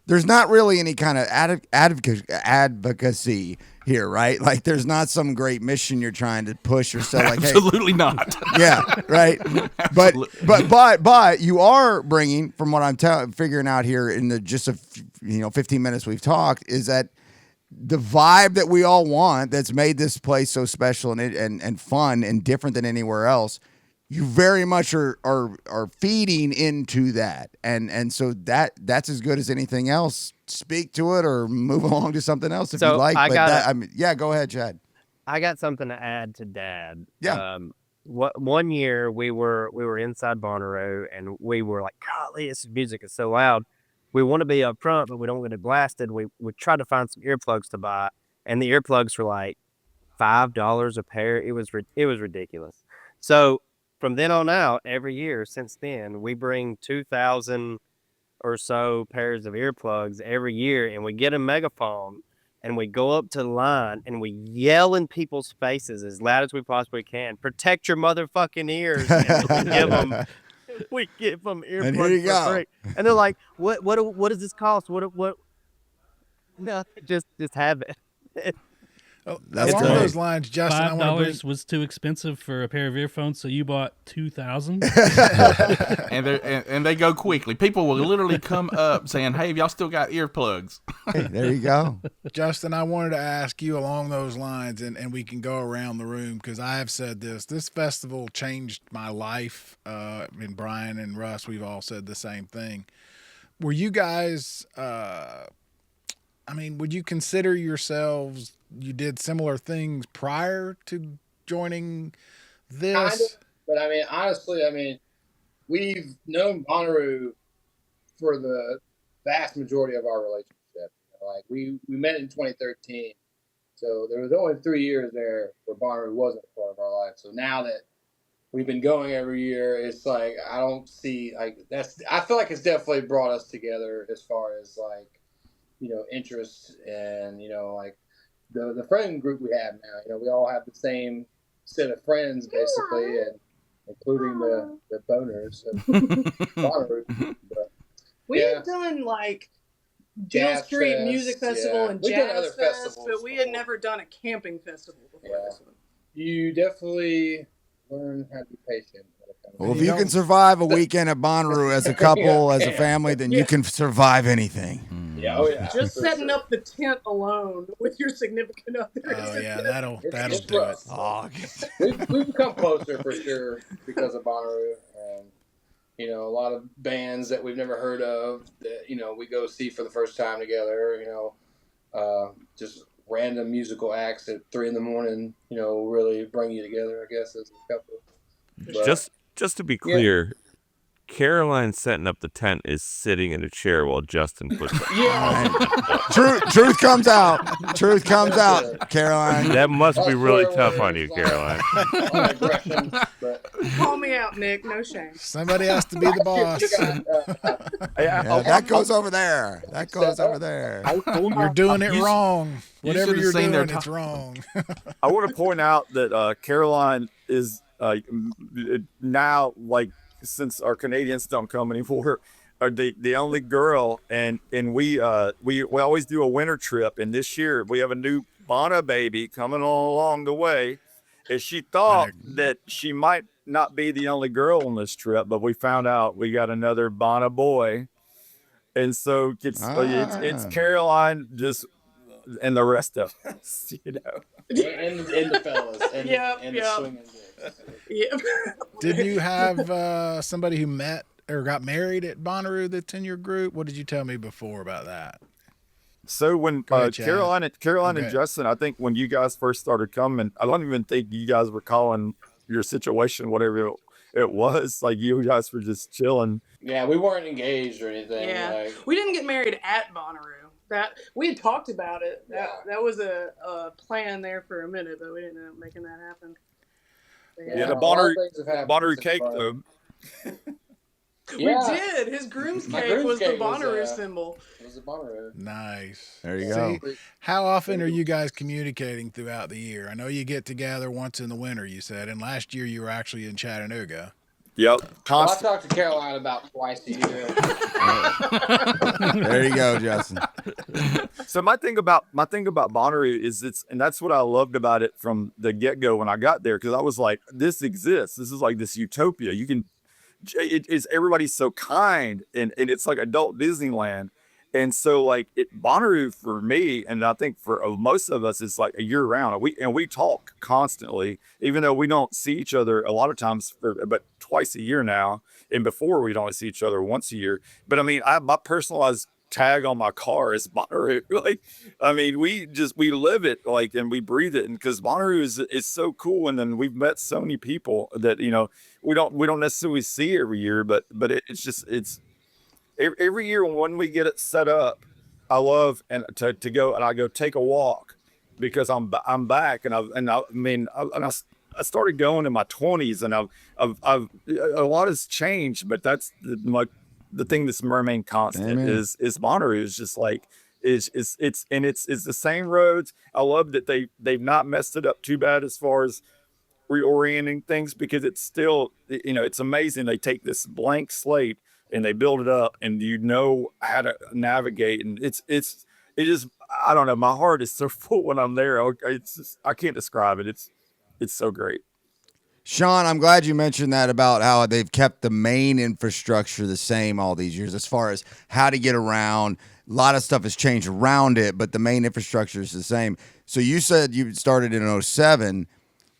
There's not really any kind of advocacy here, right? Like, there's not some great mission you're trying to push or sell. Like, absolutely not. Yeah, right. But you are bringing, from what I'm figuring out here in the just 15 minutes we've talked, is that the vibe that we all want that's made this place so special and fun and different than anywhere else. You very much are feeding into that, and so that's as good as anything else. Speak to it or move along to something else if you like. Go ahead, Chad. I got something to add to Dad. Yeah. One year we were inside Bonnaroo and we were like, golly, this music is so loud. We want to be up front, but we don't want it blasted. We tried to find some earplugs to buy, and the earplugs were like $5 a pair. It was ridiculous. So from then on out, every year since then, we bring 2,000 or so pairs of earplugs every year, and we get a megaphone, and we go up to the line, and we yell in people's faces as loud as we possibly can, protect your motherfucking ears, and we give them earplugs and here you for go. free. And they're like, what does this cost? What? No, just have it. Along those lines, Justin, $5 was too expensive for a pair of earphones, so you bought 2,000. and they go quickly. People will literally come up saying, "Hey, have y'all still got earplugs?" Hey, there you go. Justin, I wanted to ask you along those lines, and we can go around the room because I have said this. This festival changed my life. And Bryan and Russ, we've all said the same thing. Were you guys? Would you consider yourselves? You did similar things prior to joining this? Kind of, but honestly, we've known Bonnaroo for the vast majority of our relationship. Like we met in 2013, so there was only 3 years there where Bonnaroo wasn't a part of our life. So now that we've been going every year, it's like I don't see I feel like it's definitely brought us together as far as interests and the friend group we have now. We all have the same set of friends basically, and including the boners of Bonnaroo. But we had done Jill Street Fest, Music Festival and We've done other Jazz Fest, festivals but we had never done a camping festival before this one. You definitely learn how to be patient. Well, if you can survive a weekend at Bonnaroo as a couple, as a family, then you can survive anything. Yeah, oh yeah. Just setting up the tent alone with your significant other. Oh yeah, that'll do rough. it. Oh, We've become closer for sure because of Bonnaroo, and a lot of bands that we've never heard of that we go see for the first time together. Just random musical acts at 3 a.m. Really bring you together, I guess, as a couple. But, just to be clear, Caroline setting up the tent is sitting in a chair while Justin puts it. Truth comes out. Truth comes out, Caroline. That must be really tough on you, Caroline. Call me out, Nick. No shame. Somebody has to be the boss. That goes over there. That goes over there. You're doing it wrong. Whatever you're doing, it's wrong. I want to point out that Caroline is now, since our Canadians don't come anymore, are the only girl, and we always do a winter trip, and this year we have a new Bonna baby coming along the way, and she thought that she might not be the only girl on this trip, but we found out we got another Bonna boy, and so it's Caroline just and the rest of us, and the fellas, and the swinging gigs. Yep. Did you have somebody who met or got married at Bonnaroo that's in your group? What did you tell me before about that? So when Caroline and Justin, I think when you guys first started coming, I don't even think you guys were calling your situation whatever it was. Like you guys were just chilling. Yeah, we weren't engaged or anything. Yeah, we didn't get married at Bonnaroo. That we had talked about it. That was a plan there for a minute, but we didn't end up making that happen. Yeah, the Bonnaroo cake though. We did. His groom's cake was the Bonnaroo symbol. It was a Bonnaroo. Nice. There you go. How often are you guys communicating throughout the year? I know you get together once in the winter, you said, and last year you were actually in Chattanooga. Yep. Well, I talk to Caroline about twice a year. There you go, Justin. So my thing about Bonnaroo is and that's what I loved about it from the get-go when I got there, because I was like, this exists. This is like this utopia. You can everybody's so kind, and it's like adult Disneyland. And so like Bonnaroo for me, and I think for most of us, is like a year round. We talk constantly, even though we don't see each other a lot of times, but twice a year now. And before, we'd only see each other once a year. But I mean, my personalized tag on my car is Bonnaroo. Like, I mean, we live it, like, and we breathe it. And because Bonnaroo is so cool, and then we've met so many people that we don't necessarily see every year, but it's every year when we get it set up, I love to go, and I go take a walk, because I'm back, and I started going in my 20s, and I've a lot has changed, but that's the thing that's remained constant. Amen. is Bonnaroo is just like it's the same roads. I love that they've not messed it up too bad as far as reorienting things, because it's still, it's amazing. They take this blank slate and they build it up, and how to navigate, and it just, I don't know, my heart is so full when I'm there. I can't describe it. It's so great. Sean, I'm glad you mentioned that about how they've kept the main infrastructure the same all these years as far as how to get around. A lot of stuff has changed around it, but the main infrastructure is the same. So you said you started in 07.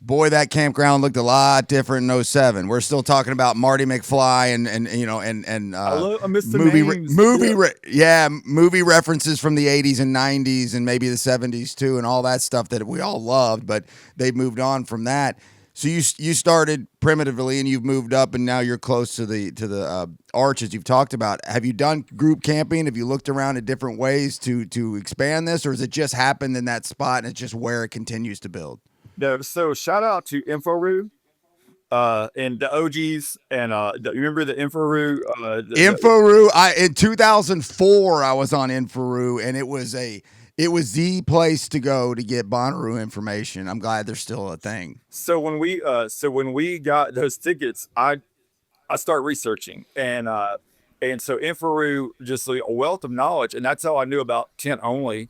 Boy, that campground looked a lot different in 07. We're still talking about Marty McFly and I miss the names. movie references from the 80s and 90s and maybe the 70s too, and all that stuff that we all loved, but they've moved on from that. So you started primitively, and you've moved up, and now you're close to the arches you've talked about. Have you done group camping? Have you looked around at different ways to expand this, or has it just happened in that spot and it's just where it continues to build? No, so shout out to Inforoo, and the OGs, and you remember the Inforoo? Inforoo. In 2004, I was on Inforoo, and it was the place to go to get Bonnaroo information. I'm glad there's still a thing. So when we got those tickets, I started researching, and so Inforoo, just a wealth of knowledge, and that's how I knew about tent only.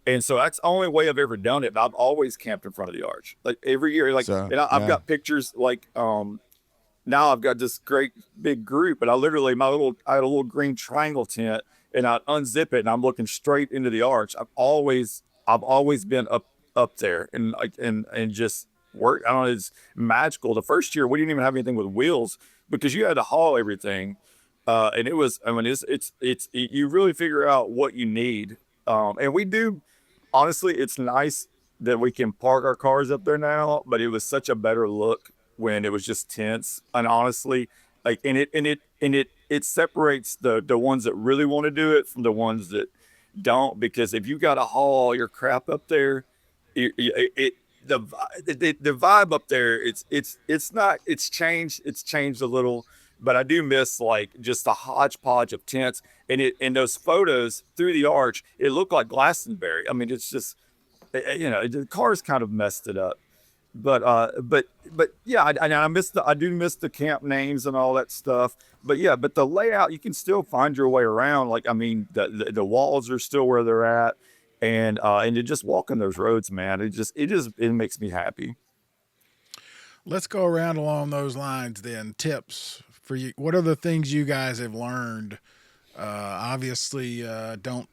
And so that's the only way I've ever done it. But I've always camped in front of the arch, like every year. Like, So, and I've got pictures. Like, now I've got this great big group, and I had a little green triangle tent, and I'd unzip it, and I'm looking straight into the arch. I've always been up there, and just work. I don't know. It's magical. The first year we didn't even have anything with wheels, because you had to haul everything, and it was. I mean, it's you really figure out what you need, and we do. Honestly, it's nice that we can park our cars up there now, but it was such a better look when it was just tents. And honestly, like, it separates the ones that really want to do it from the ones that don't, because if you got to haul all your crap up there, the vibe up there, it's changed a little, but I do miss, like, just the hodgepodge of tents, and in those photos through the arch, it looked like Glastonbury. I mean, it's just, the cars kind of messed it up, but yeah, I do miss the camp names and all that stuff, but yeah, but the layout, you can still find your way around. Like, I mean, the walls are still where they're at, and you're just walking those roads, man. It makes me happy. Let's go around along those lines then. Tips for you. What are the things you guys have learned? Obviously, don't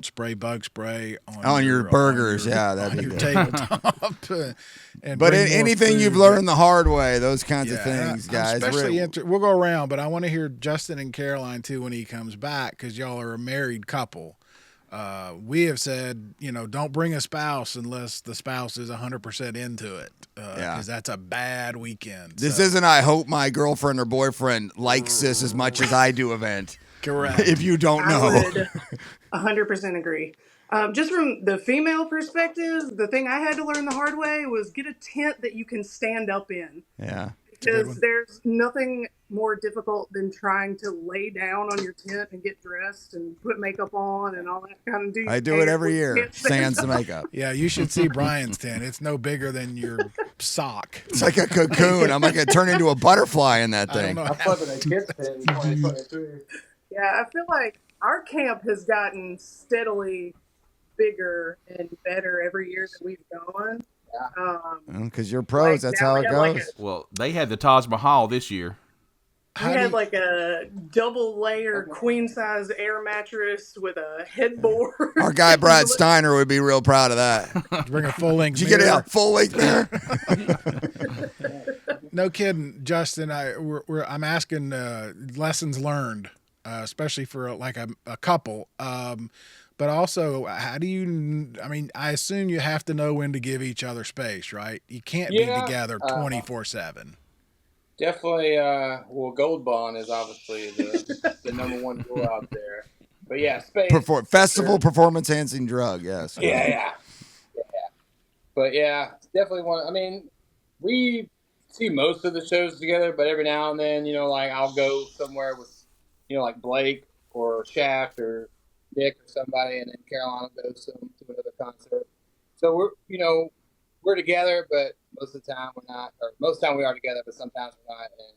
spray bug spray on your burgers. That'd be your good. tabletop. And But bring more anything food. you've learned the hard way, those kinds of things, I'm guys. especially we'll go around, but I want to hear Justin and Caroline too when he comes back, because y'all are a married couple. We have said, don't bring a spouse unless the spouse is 100% into it, because that's a bad weekend. This isn't, I hope my girlfriend or boyfriend likes this as much as I do event. Correct. If you don't know. I would 100% agree. Just from the female perspective, the thing I had to learn the hard way was get a tent that you can stand up in. Yeah. because there's nothing more difficult than trying to lay down on your tent and get dressed and put makeup on and all that kind of. I do it every year. Sans the makeup. Yeah, you should see Bryan's tent. It's no bigger than your sock. It's like a cocoon. I'm like gonna turn into a butterfly in that thing. I'm flipping a kids tent in 2023. Yeah, I feel like our camp has gotten steadily bigger and better every year that we've gone. Because you're pros, that's how it goes. Well, they had the Taj Mahal this year. We had like a double layer queen size air mattress with a headboard. Our guy Brad Steiner would be real proud of that. Bring a full length. Did you get a full length mirror? No kidding, Justin. I'm asking lessons learned, especially for like a couple. But also, how do you? I mean, I assume you have to know when to give each other space, right? You can't be together 24/7. Definitely. Well, Gold Bond is obviously the number one rule out there. But yeah, space. Festival performance enhancing drug. Yes. Yeah. But yeah, definitely one. I mean, we see most of the shows together, but every now and then, like I'll go somewhere with, like Blake or Shaft or Nick or somebody, and then Carolina goes to another concert. So we're together, but most of the time we're not, or most of the time we are together, but sometimes we're not. And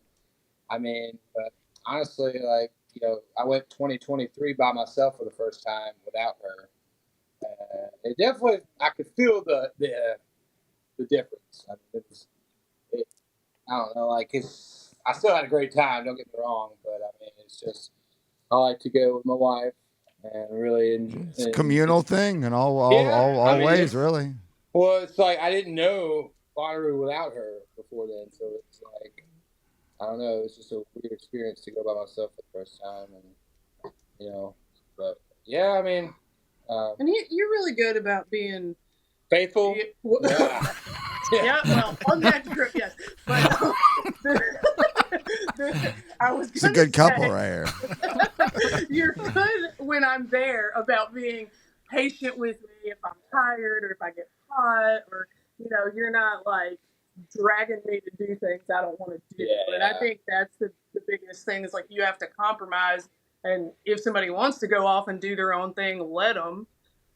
I mean, but honestly, like, I went 2023 by myself for the first time without her. It definitely, I could feel the difference. I mean, I don't know, like I still had a great time, don't get me wrong, but I mean, it's just, I like to go with my wife. And really, it's a communal thing in all ways, really. Well, it's like I didn't know Bonnaroo without her before then, so it's like I don't know. It's just a weird experience to go by myself for the first time, and But yeah, I mean, and you're really good about being faithful. Yeah, well, on that trip, yes. But I was. It's a good couple right here. You're good when I'm there about being patient with me if I'm tired or if I get hot, or you're not like dragging me to do things I don't want to do. Yeah. And I think that's the biggest thing is like you have to compromise. And if somebody wants to go off and do their own thing, let them.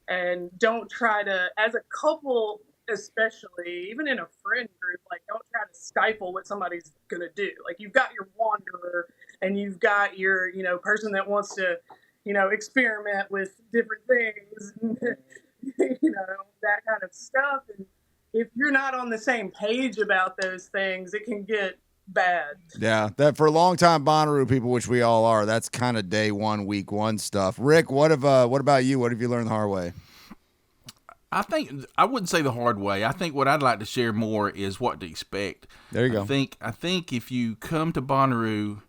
And don't try to, as a couple, especially, even in a friend group, like don't try to stifle what somebody's going to do. Like you've got your wanderer and you've got your, person that wants to, experiment with different things, that kind of stuff. And if you're not on the same page about those things, it can get bad. Yeah, that for a long time, Bonnaroo people, which we all are, that's kind of day one, week one stuff. Rick, what about you? What have you learned the hard way? I think I wouldn't say the hard way. I think what I'd like to share more is what to expect. There you go. I think if you come to Bonnaroo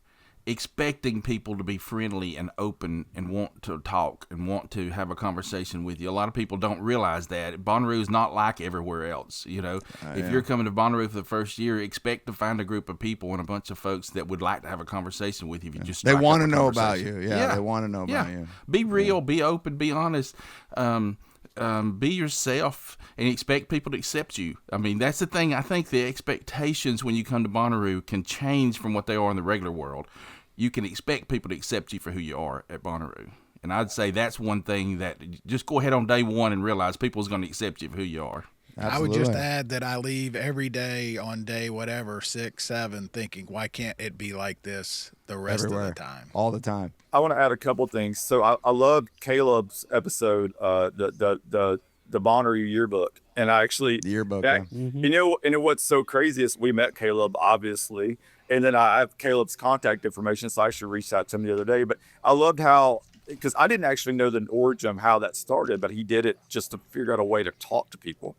expecting people to be friendly and open and want to talk and want to have a conversation with you, a lot of people don't realize that Bonnaroo is not like everywhere else. If you're coming to Bonnaroo for the first year, expect to find a group of people and a bunch of folks that would like to have a conversation with you. If you just they want to know about you. Yeah, they want to know about you. Be real, be open, be honest. Be yourself and expect people to accept you. I mean, that's the thing. I think the expectations when you come to Bonnaroo can change from what they are in the regular world. You can expect people to accept you for who you are at Bonnaroo. And I'd say that's one thing that just go ahead on day one and realize people's going to accept you for who you are. Absolutely. I would just add that I leave every day on day whatever, 6, 7, thinking, why can't it be like this the rest of the time? All the time. I want to add a couple things. So I loved Caleb's episode, the Bonnaroo yearbook. And I actually, the yearbook, and what's so crazy is we met Caleb, obviously. And then I have Caleb's contact information, so I actually reached out to him the other day. But I loved how, because I didn't actually know the origin of how that started, but he did it just to figure out a way to talk to people.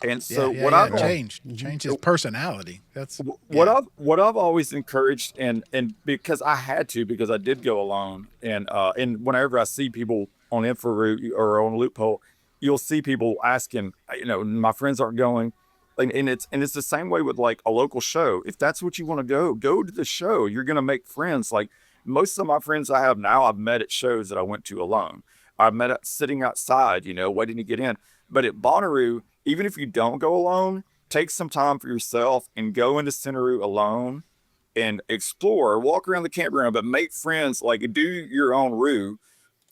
And so I've changed his personality. That's what I've always encouraged, and because I had to, because I did go alone, and whenever I see people on InfoRoute or on Loophole, you'll see people asking, my friends aren't going. And it's the same way with like a local show. If that's what you want to go to the show. You're going to make friends. Like most of my friends I have now, I've met at shows that I went to alone. I've met sitting outside, waiting to get in. But at Bonnaroo, even if you don't go alone, take some time for yourself and go into Centeroo alone and explore, walk around the campground, but make friends, like do your own route,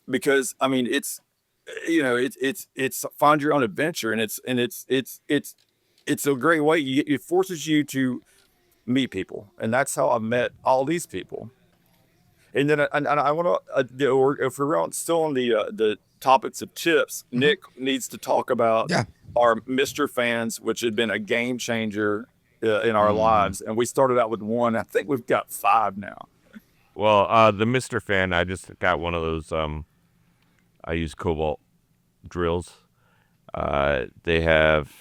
because I mean, it's, it's find your own adventure, and it's a great way. It forces you to meet people, and that's how I met all these people. And then and I want to, if we're still on the topics of tips, Nick needs to talk about our Mr. Fans, which had been a game changer in our lives. And we started out with one. I think we've got 5 now. Well, the Mr. Fan, I just got one of those. I use Cobalt drills. They have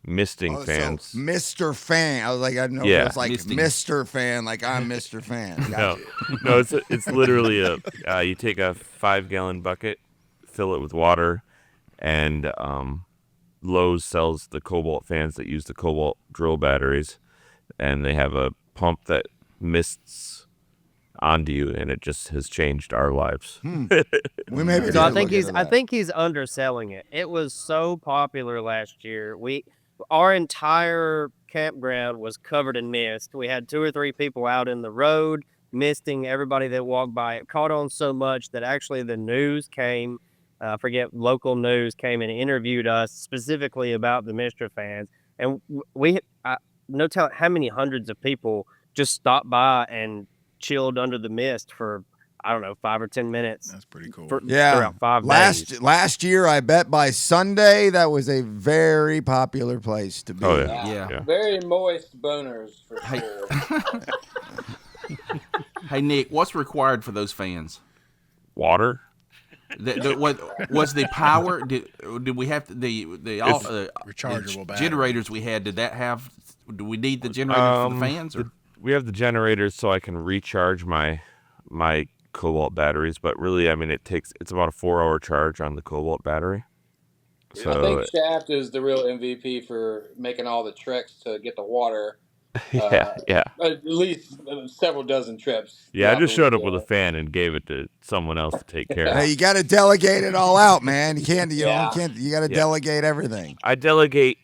misting fans. So Mr. Fan. I was like, I don't know if it was like misting. Mr. Fan, like I'm Mr. Fan. No, it's literally you take a 5-gallon bucket, fill it with water, and Lowe's sells the Cobalt fans that use the Cobalt drill batteries, and they have a pump that mists onto you, and it just has changed our lives. We maybe so I think he's underselling it. It was so popular last year. Our entire campground was covered in mist. We had 2 or 3 people out in the road misting everybody that walked by. It caught on so much that actually the news came. Local news came and interviewed us specifically about the Mr. Fans, and no telling how many hundreds of people just stopped by and chilled under the mist for, I don't know, 5 or 10 minutes. That's pretty cool. Throughout 5 days. Last year, I bet by Sunday that was a very popular place to be. Oh yeah. Very moist boners for sure. Hey Nick, what's required for those fans? Water. What was the power? Did we have the rechargeable the generators we had? Do we need the generators for the fans? Or? We have the generators so I can recharge my Cobalt batteries, but really, I mean, it's about a 4-hour charge on the Cobalt battery. So I think Shaft is the real MVP for making all the treks to get the water. Yeah. At least several dozen trips. Yeah, I just showed up with a fan and gave it to someone else to take care of. Hey, you got to delegate it all out, man. You can't. You You got to delegate everything. I delegate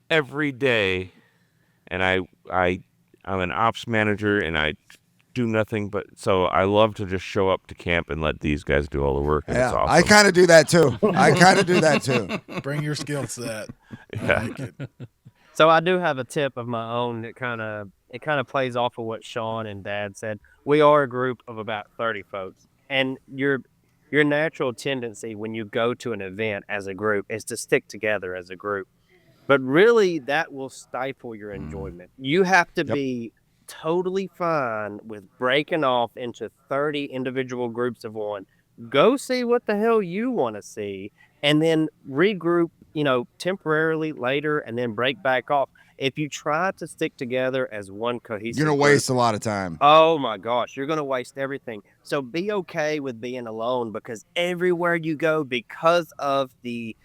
every day, and I'm an ops manager, and I do nothing but. So I love to just show up to camp and let these guys do all the work. And it's awesome. I kind of do that too. Bring your skill set. Yeah. I like it. So I do have a tip of my own that kind of plays off of what Sean and Dad said. We are a group of about 30 folks, and your natural tendency when you go to an event as a group is to stick together as a group. But really, that will stifle your enjoyment. You have to be totally fine with breaking off into 30 individual groups of one. Go see what the hell you want to see, and then regroup, temporarily later, and then break back off. If you try to stick together as one cohesive you're going to waste a lot of time. Oh my gosh, you're going to waste everything. So be okay with being alone, because everywhere you go, because of the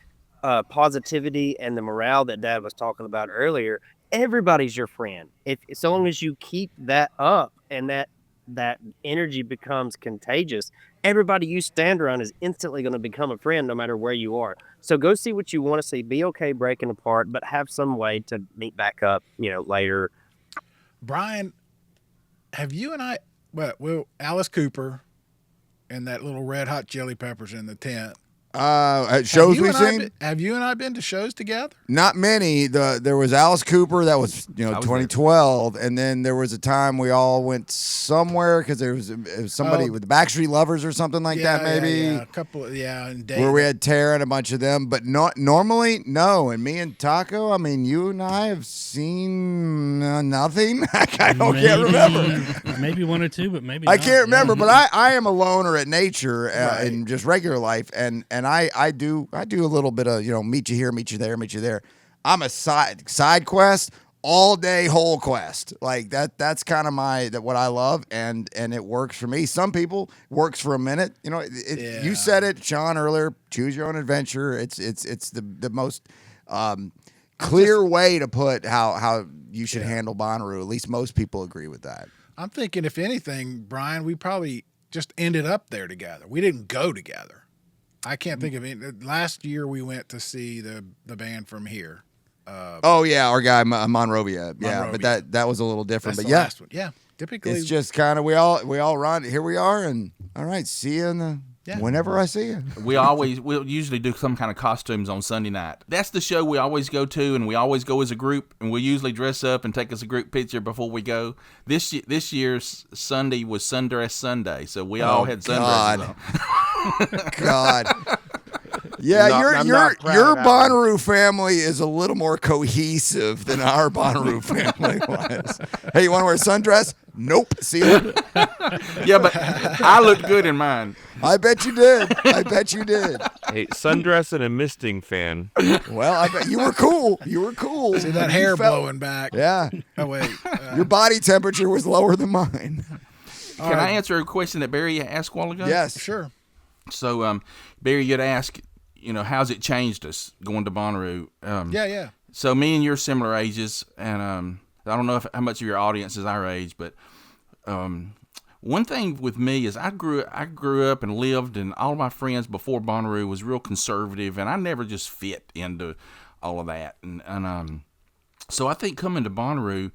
positivity and the morale that Dad was talking about earlier, everybody's your friend. If as long as you keep that up and that energy becomes contagious, everybody you stand around is instantly going to become a friend no matter where you are. So go see what you want to see. Be okay breaking apart, but have some way to meet back up, later. Bryan, have you and I, Alice Cooper and that little Red Hot Chili Peppers in the tent. At shows we've seen. Have you and I been to shows together? Not many. There was Alice Cooper. That was 2012, and then there was a time we all went somewhere because it was somebody with the Backstreet Lovers or something like that. Maybe a couple. And Dave. Where we had Tara and a bunch of them, but not normally. No, and me and Taco. I mean, you and I have seen nothing. I can't remember. Maybe 1 or 2, but maybe I can't remember. But I am a loner at nature in just regular life, and I do a little bit of meet you here, meet you there, meet you there. I'm a side quest all day, whole quest like that. That's kind of what I love, and it works for me. Some people works for a minute. You said it, Sean, earlier. Choose your own adventure. It's the most clear way to put how you should handle Bonnaroo. At least most people agree with that. I'm thinking, if anything, Bryan, we probably just ended up there together. We didn't go together. I can't think of it. Last year we went to see the band from here, Oh yeah, our guy Monrovia. Yeah, Monrovia. but that was a little different. That's But the yeah, last one. Yeah, typically it's just kind of we all run. Here we are, and all right, see you in the whenever I see you. We'll usually do some kind of costumes on Sunday night. That's the show we always go to, and we always go as a group, and we usually dress up and take us a group picture before we go. This year's Sunday was Sundress Sunday, so we all had sundresses on. God. Yeah, I'm not proud your of that Bonnaroo family is a little more cohesive than our Bonnaroo family was. Hey, you want to wear a sundress? Nope. See you. Yeah, but I looked good in mine. I bet you did. I bet you did. Hey, sundress and a misting fan. Well, I bet you were cool. You were cool. see that hair blowing back. Yeah. Oh wait, Your body temperature was lower than mine. Can I answer a question that Barry asked a while ago? Yes. sure. So, Barry, you'd ask, how's it changed us going to Bonnaroo? Yeah. So me and you're similar ages, and I don't know how much of your audience is our age, but one thing with me is I grew up and lived, and all of my friends before Bonnaroo was real conservative, and I never just fit into all of that, and so I think coming to Bonnaroo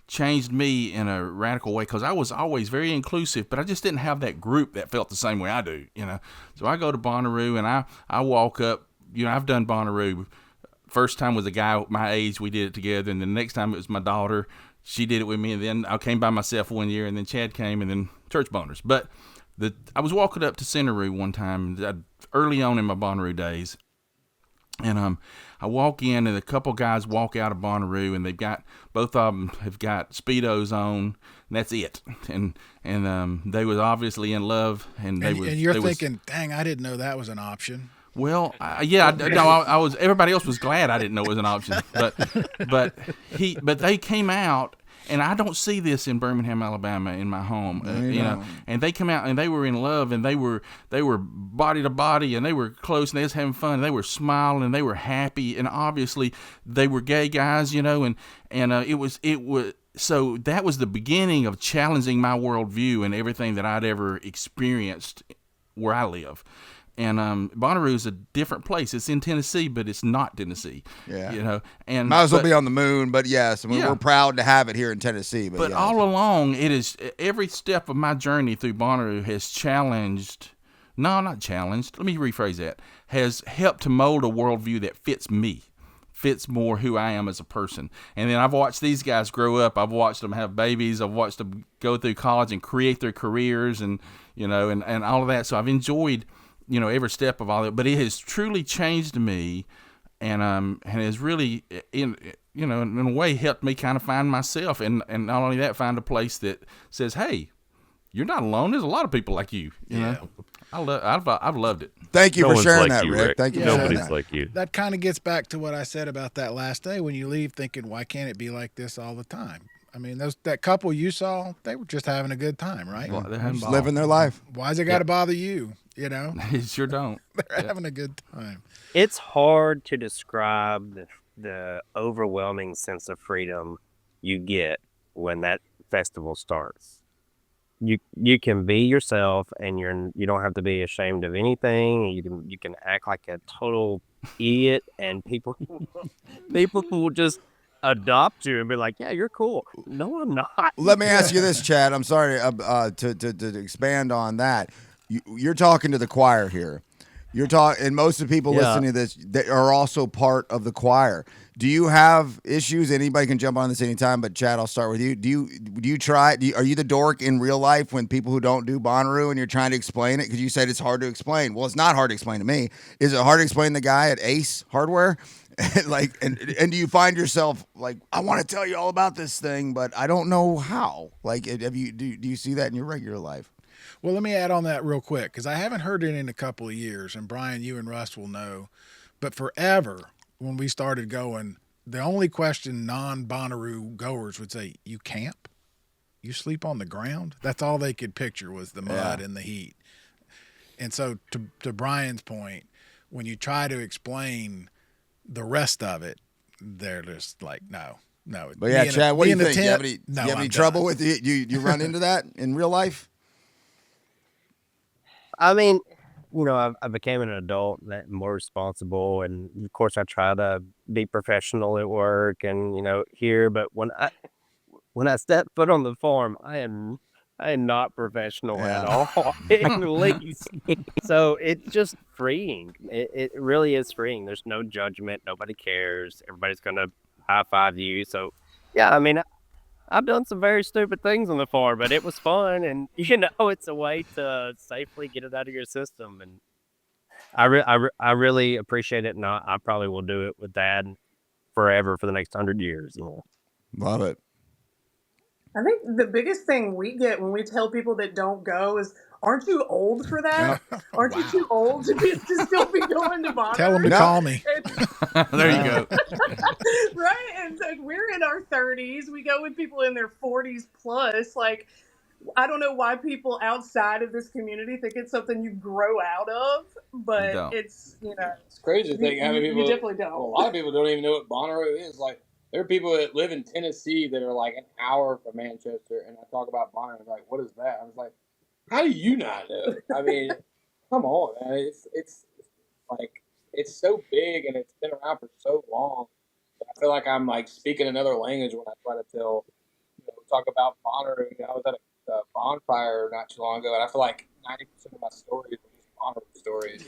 changed me in a radical way, because I was always very inclusive, but I just didn't have that group that felt the same way I do, So I go to Bonnaroo and I walk up, I've done Bonnaroo. First time was a guy my age, we did it together, and the next time it was my daughter. She did it with me, and then I came by myself one year, and then Chad came, and then churchboners. But I was walking up to Centeroo one time, early on in my Bonnaroo days, and I walk in, and a couple guys walk out of Bonnaroo, and both of them have got Speedos on, and that's it. And they was obviously in love, and you're thinking, dang, I didn't know that was an option. Well, I was. Everybody else was glad I didn't know it was an option, but they came out, and I don't see this in Birmingham, Alabama, in my home, And they come out, and they were in love, and they were body to body, and they were close, and they was having fun, and they were smiling, and they were happy, and obviously they were gay guys, and it was. So that was the beginning of challenging my worldview and everything that I'd ever experienced where I live. And Bonnaroo is a different place. It's in Tennessee, but it's not Tennessee. Yeah. And might as well be on the moon, but yes, we're proud to have it here in Tennessee. But all along, it is every step of my journey through Bonnaroo has challenged. No, not challenged. Let me rephrase that. Has helped to mold a worldview that fits me, fits more who I am as a person. And then I've watched these guys grow up. I've watched them have babies. I've watched them go through college and create their careers, and and all of that. So I've enjoyed every step of all that, but it has truly changed me, and has really, in a way, helped me kind of find myself, and not only that, find a place that says, "Hey, you're not alone. There's a lot of people like you." You know, I've loved it. Thank you No for one's sharing like that, you, Rick. Thank you. For sharing Nobody's that. like you. That kind of gets back to what I said about that last day when you leave thinking, why can't it be like this all the time? I mean, that couple you saw, they were just having a good time, right? Well, they're having Just ball. living their life. Why's it got to bother you? It sure don't. They're having a good time. It's hard to describe the overwhelming sense of freedom you get when that festival starts. You can be yourself, and you don't have to be ashamed of anything. You can act like a total idiot, and people will just adopt you and be like, "Yeah, you're cool." No, I'm not. Let me ask you this, Chad. I'm sorry to expand on that. You're talking to the choir here. You're talking, and most of the people listening to this that are also part of the choir. Do you have issues? Anybody can jump on this anytime, but Chad, I'll start with you. Do you try? Are you the dork in real life when people who don't do Bonnaroo and you're trying to explain it? Because you said it's hard to explain. Well, it's not hard to explain to me. Is it hard to explain the guy at Ace Hardware? And do you find yourself like, I want to tell you all about this thing, but I don't know how? Like, do you see that in your regular life? Well, let me add on that real quick, because I haven't heard it in a couple of years, and Bryan, you and Russ will know. But forever, when we started going, the only question non-Bonnaroo goers would say, "You camp? You sleep on the ground?" That's all they could picture was the mud and the heat. And so to Bryan's point, when you try to explain the rest of it, they're just like, no. But yeah, Chad, what do you think? Do you have No, any trouble with it? You run into that in real life? I mean, I became an adult, that more responsible, and of course I try to, be professional at work and, you know, here. But when I step foot on the farm, I am not professional at all, at least. So it's just freeing. It really is freeing. There's no judgment. Nobody cares. Everybody's gonna high five you. So yeah, I mean, I've done some very stupid things on the farm, but it was fun, and you know, it's a way to safely get it out of your system. And I really appreciate it, and I probably will do it with Dad forever for the next 100 years. You know. Love it. I think the biggest thing we get when we tell people that don't go is, "Aren't you old for that? Aren't you too old to still be going to Bonnaroo?" Tell them to call me. There you go. Right? And it's like, we're in our 30s. We go with people in their 40s plus. Like, I don't know why people outside of this community think it's something you grow out of, but don't. it's, you know, It's crazy to think how many people. you definitely don't. Well, a lot of people don't even know what Bonnaroo is. Like, there are people that live in Tennessee that are like an hour from Manchester, and I talk about Bonnaroo, like, what is that? I was like, how do you not know? I mean, come on, man. It's like, it's so big and it's been around for so long. I feel like I'm like speaking another language when I try to tell, talk about Bonnaroo. I was at a bonfire not too long ago, and I feel like 90% of my stories are just Bonnaroo stories.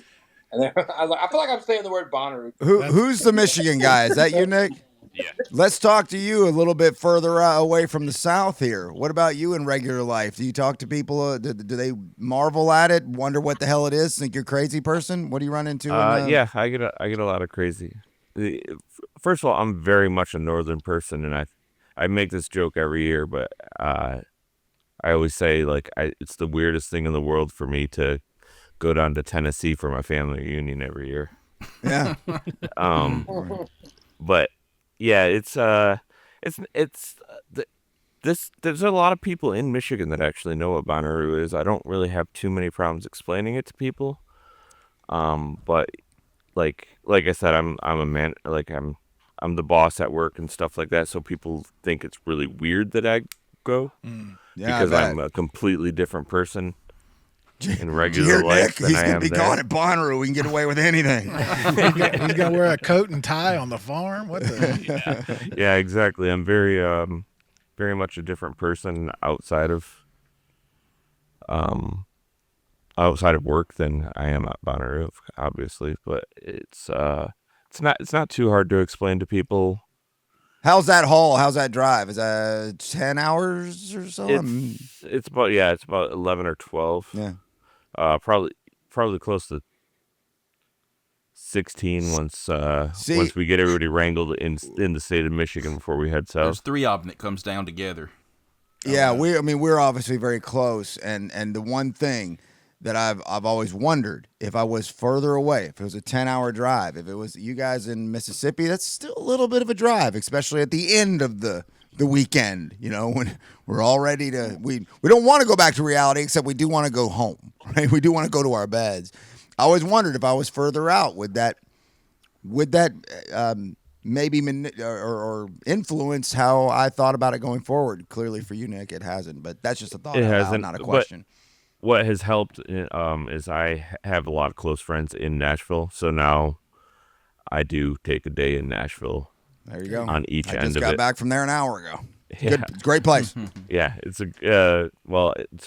And then I was like, I feel like I'm saying the word Bonnaroo. Who's the Michigan guy? Is that you, Nick? Yeah. Let's talk to you a little bit further away from the South here. What about you in regular life? Do you talk to people? Do they marvel at it, wonder what the hell it is, think you're a crazy person? What do you run into? Yeah, I get a lot of crazy. First of all, I'm very much a northern person, and I make this joke every year, but I always say, like, it's the weirdest thing in the world for me to go down to Tennessee for my family reunion every year. Yeah. But yeah, there's a lot of people in Michigan that actually know what Bonnaroo is. I don't really have too many problems explaining it to people. But like I said, I'm a man, like I'm the boss at work and stuff like that. So people think it's really weird that I go because I'm a completely different person in regular life. Nick, he's gonna be gone at Bonnaroo. We can get away with anything. He's gonna wear a coat and tie on the farm. What the? Yeah, exactly. I'm very much a different person outside of work than I am at Bonnaroo, obviously. But it's not too hard to explain to people. How's that haul? How's that drive? Is that 10 hours or so? It's about 11 or 12. Yeah. Probably close to 16 once we get everybody wrangled in the state of Michigan before we head south. There's 3 of them that comes down together. Yeah, we're obviously very close, and the one thing that I've always wondered, if I was further away, if it was a 10-hour drive, if it was you guys in Mississippi, that's still a little bit of a drive, especially at the end of the weekend, when we're all ready to, we don't want to go back to reality, except we do want to go home, right? We do want to go to our beds. I always wondered if I was further out, would that maybe or influence how I thought about it going forward. Clearly for you, Nick, it hasn't, but that's just a thought. It hasn't, not a question. What has helped is I have a lot of close friends in Nashville, so now I do take a day in Nashville. There you go. On each end of it. I just got back from there an hour ago. Yeah. Good, great place. Yeah, it's a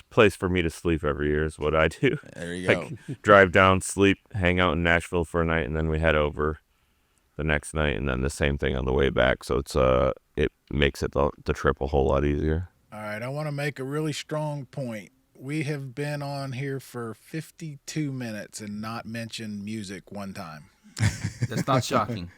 place for me to sleep every year is what I do. There you go. Drive down, sleep, hang out in Nashville for a night, and then we head over the next night, and then the same thing on the way back. So it makes it the trip a whole lot easier. All right, I want to make a really strong point. We have been on here for 52 minutes and not mentioned music one time. That's not shocking.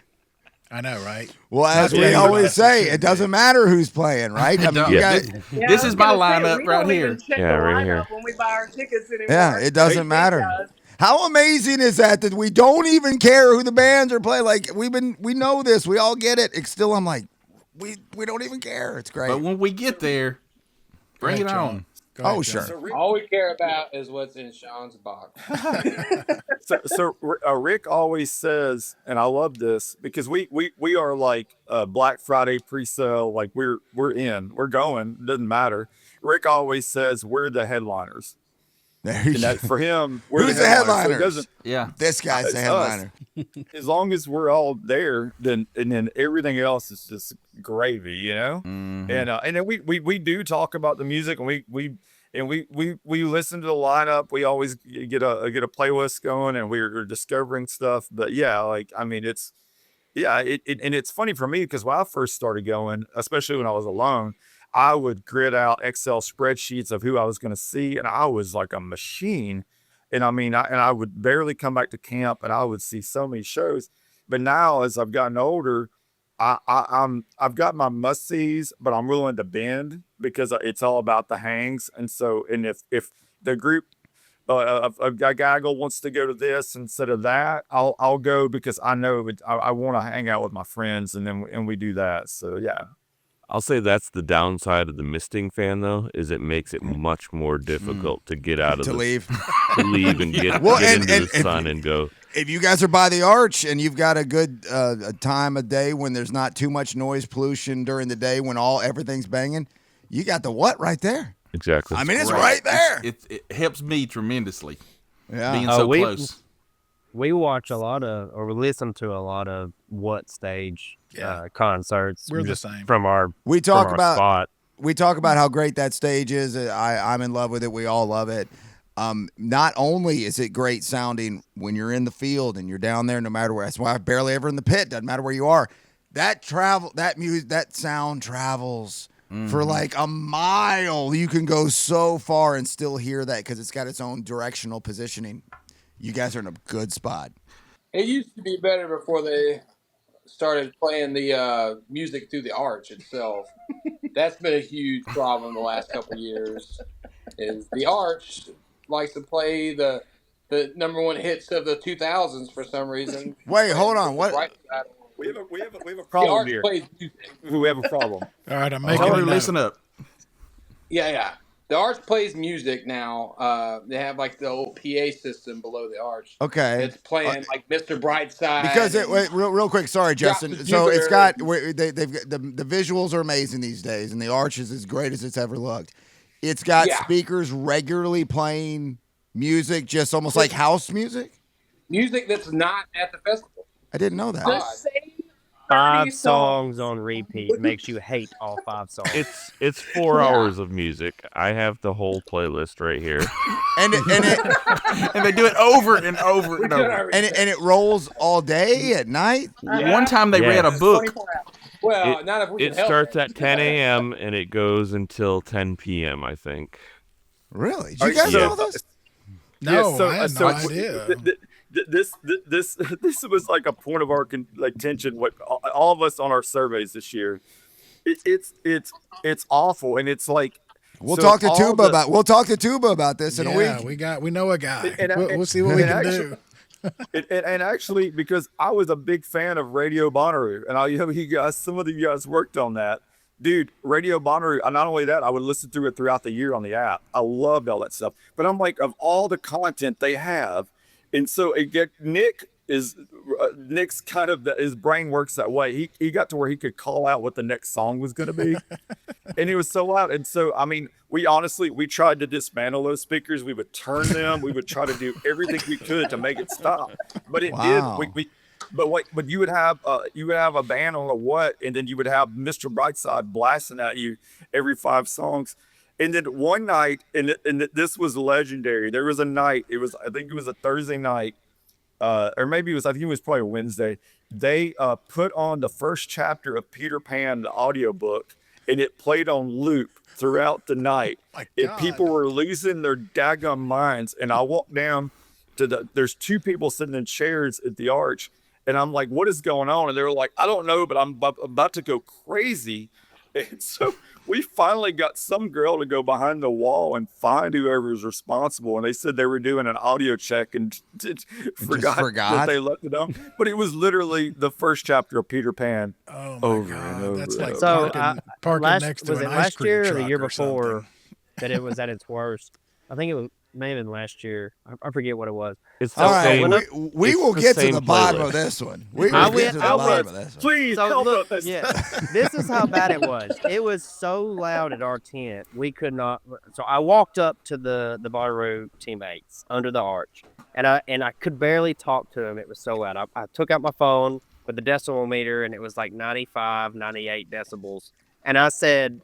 I know, right? Well, as we always say, it doesn't matter who's playing, right? I mean, you guys, this is my lineup right here. Yeah, right here. When we buy our tickets anymore. Yeah, it doesn't matter. How amazing is that we don't even care who the bands are playing? Like we know this, we all get it. It's still, I'm like, we don't even care. It's great. But when we get there, bring it on. Oh, sure. So all we care about is what's in Sean's box. So Rick always says, and I love this because we are like Black Friday pre-sale, like we're going, doesn't matter. Rick always says we're the headliners. There you And go. that for him, we're Who's the So it headliners? doesn't, Yeah. This guy's the It's us. headliner. as long as we're all there, then everything else is just gravy, you know. And then we do talk about the music, and we listen to the lineup. We always get a playlist going, and we're discovering stuff. But yeah, like I mean, it's and it's funny for me because when I first started going, especially when I was alone, I would grid out Excel spreadsheets of who I was going to see, and I was like a machine. And I mean, I would barely come back to camp, and I would see so many shows. But now, as I've gotten older, I've got my must sees, but I'm willing to bend because it's all about the hangs. And so, and if the group a gaggle wants to go to this instead of that, I'll go because I know I want to hang out with my friends, and we do that. So yeah. I'll say that's the downside of the misting fan, though, is it makes it much more difficult to get out of To leave. to leave and get into the sun and go. If you guys are by the arch and you've got a good a time of day when there's not too much noise pollution during the day when everything's banging, you got the what right there. Exactly. I mean, it's right there. It helps me tremendously. Yeah. Being so close. We watch a lot of, or we listen to a lot of what stage concerts. We're the just same. From our We talk from our about spot. we talk about how great that stage is. I'm in love with it. We all love it. Not only is it great sounding when you're in the field and you're down there, no matter where. That's why I'm barely ever in the pit. Doesn't matter where you are. That sound travels for like a mile. You can go so far and still hear that because it's got its own directional positioning. You guys are in a good spot. It used to be better before they started playing the music through the arch itself. That's been a huge problem the last couple of years. Is the arch likes to play the number one hits of the 2000s for some reason. Wait, hold on. What? Right, We have a the problem arch here. plays music. We have a problem. All right, I'm making Tell a her, note. listen up. Yeah. The arch plays music now. They have like the old PA system below the arch. Okay. It's playing like Mr. Brightside. Because real quick, sorry, Justin. Dr. So it's Jupiter. got they've got the visuals are amazing these days, and the arch is as great as it's ever looked. It's got speakers regularly playing music, just almost like house music. Music that's not at the festival. I didn't know that. The same 5 30 songs on repeat makes you hate all 5 songs. It's 4 hours of music. I have the whole playlist right here. and And they do it over and over and over. and it rolls all day at night. One time they read a book. 24 hours. Well, not if we It can help starts it. at 10 a.m. and it goes until 10 p.m. I think. Really? Did you guys know this? No, I had no so idea. This was like a point of our tension. What all of us on our surveys this year, it's awful, and it's like We'll so talk to all Tuba the- about. We'll talk to Tuba about this in a Yeah, week. we know a guy. And We'll see what we and can actually- do. and actually, because I was a big fan of Radio Bonnaroo, and you guys, some of you guys worked on that. Dude, Radio Bonnaroo, and not only that, I would listen through it throughout the year on the app. I loved all that stuff. But I'm like, of all the content they have, and so Nick's kind of his brain works that way. He got to where he could call out what the next song was going to be, and it was so loud. And so, I mean, we tried to dismantle those speakers. We would turn them. We would try to do everything we could to make it stop. But it Wow. did. But you would have a band on a what, and then you would have Mr. Brightside blasting at you every 5 songs. And then one night, and this was legendary. There was a night. I think it was a Thursday night, or maybe I think it was probably a Wednesday. They put on the first chapter of Peter Pan, the audiobook, and it played on loop throughout the night. My And God. people were losing their daggum minds. And I walked down to there's 2 people sitting in chairs at the arch. And I'm like, what is going on? And they were like, I don't know, but I'm about to go crazy. And so we finally got some girl to go behind the wall and find whoever was responsible. And they said they were doing an audio check and forgot that they left it on. But it was literally the first chapter of Peter Pan. Oh my over God, and over that's and like over. parking next to was an it ice last cream year or truck the year or before something. that it was at its worst? I think maybe last year. I forget what it was. It's All the right, same. we it's will the get to same the bottom playlist. of this one. We I will get went- to the I bottom went- of this one. Please So help look, us. yeah, this is how bad it was. It was so loud at our tent, we could not. So I walked up to the Bonnaroo teammates under the arch, and I could barely talk to them. It was so loud. I took out my phone with the decibel meter, and it was like 95, 98 decibels. And I said,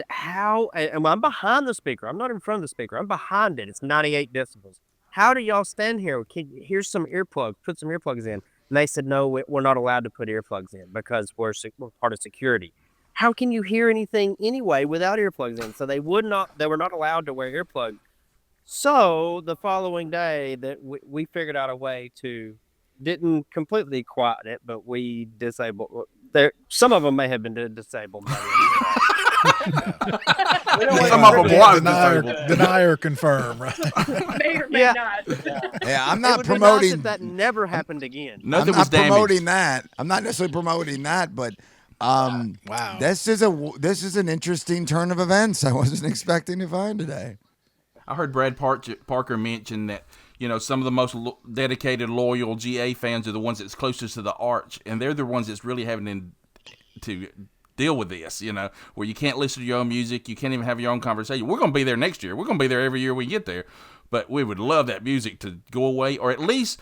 how? And I'm behind the speaker. I'm not in front of the speaker. I'm behind it. It's 98 decibels. How do y'all stand here? Here's some earplugs. Put some earplugs in. And they said, no, we're not allowed to put earplugs in because we're part of security. How can you hear anything anyway without earplugs in? So they were not allowed to wear earplugs. So the following day that we figured out a way to, didn't completely quiet it, but we disabled. Some of them may have been disabled. By the end of the day. Some of them was disabled. Deny or confirm, right? May or may Yeah. not. Yeah, I'm It not would be nice promoting. if that never happened again. Nothing I'm was not promoting damaged. that. I'm not necessarily promoting that, but Wow. this is an interesting turn of events I wasn't expecting to find today. I heard Brad Parker mention that, some of the most dedicated, loyal GA fans are the ones that's closest to the arch, and they're the ones that's really having to deal with this, where you can't listen to your own music, you can't even have your own conversation. We're going to be there next year. We're going to be there every year we get there, but we would love that music to go away, or at least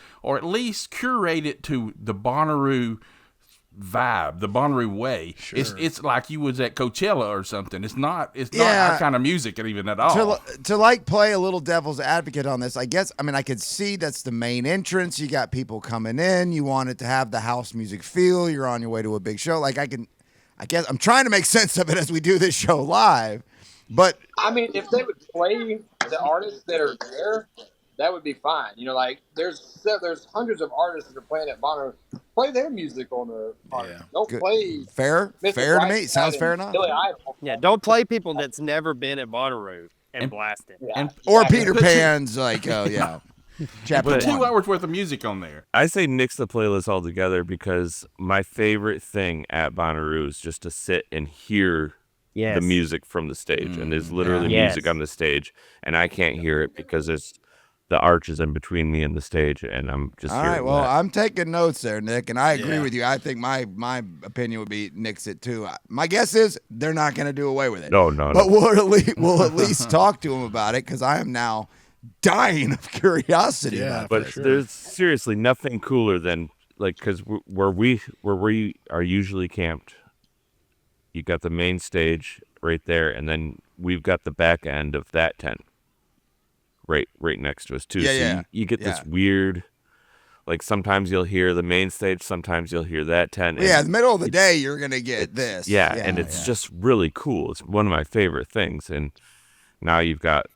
curate it to the Bonnaroo vibe, the Bonnaroo way. Sure. It's like you was at Coachella or something. It's not Yeah. our kind of music even at all. To play a little devil's advocate on this, I could see that's the main entrance. You got people coming in. You want it to have the house music feel. You're on your way to a big show. I guess I'm trying to make sense of it as we do this show live. But I mean, if they would play the artists that are there, that would be fine. There's hundreds of artists that are playing at Bonnaroo. Play their music on the Bonnaroo. Yeah. Don't Good. play fair Mr. to me. Brightside Sounds fair and enough. Billy Idol. Yeah, don't play people that's never been at Bonnaroo and blast it. Yeah. Or Exactly. Peter Pan's chapter But- 2 1. hours worth of music on there. I say nix the playlist altogether because my favorite thing at Bonnaroo is just to sit and hear Yes. the music from the stage, and there's literally Yeah. music Yes. on the stage, and I can't hear it because the arch is in between me and the stage, and I'm just All hearing right, well, that. I'm taking notes there, Nick, and I agree Yeah. with you. I think my opinion would be nix it too. My guess is they're not going to do away with it. No. But we'll at least talk to them about it because I am now dying of curiosity Yeah. about But this. there's seriously nothing cooler than because where we are usually camped, you got the main stage right there, and then we've got the back end of that tent right next to us too. Yeah, so yeah, you get this yeah. weird, like sometimes you'll hear the main stage, sometimes you'll hear that tent. Yeah, in and the middle of the day, you're going to get this. yeah, and it's just really cool. It's one of my favorite things, and now you've got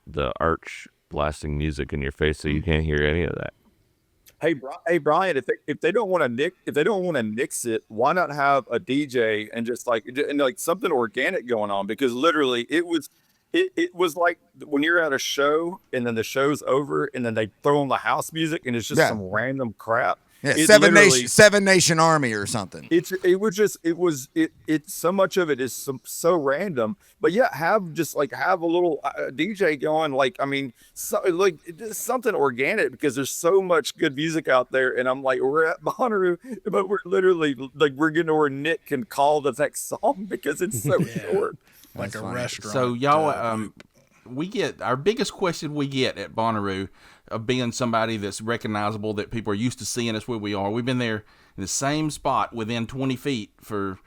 the arch blasting music in your face, so you can't hear any of that. Hey, Brian, if they don't want to nix it, why not have a DJ and just like something organic going on? Because literally, it was like when you're at a show and then the show's over and then they throw on the house music and it's just some random crap. Yeah, It Seven literally- Nation Army or something. It's so much of it is so random, but yeah, have a little DJ going, just something organic, because there's so much good music out there, and I'm like, we're at Bonnaroo, but we're literally we're getting to where Nick can call the next song because it's so short. Like a restaurant. So y'all, we get our biggest question we get at Bonnaroo of being somebody that's recognizable, that people are used to seeing us where we are. We've been there in the same spot within 20 feet for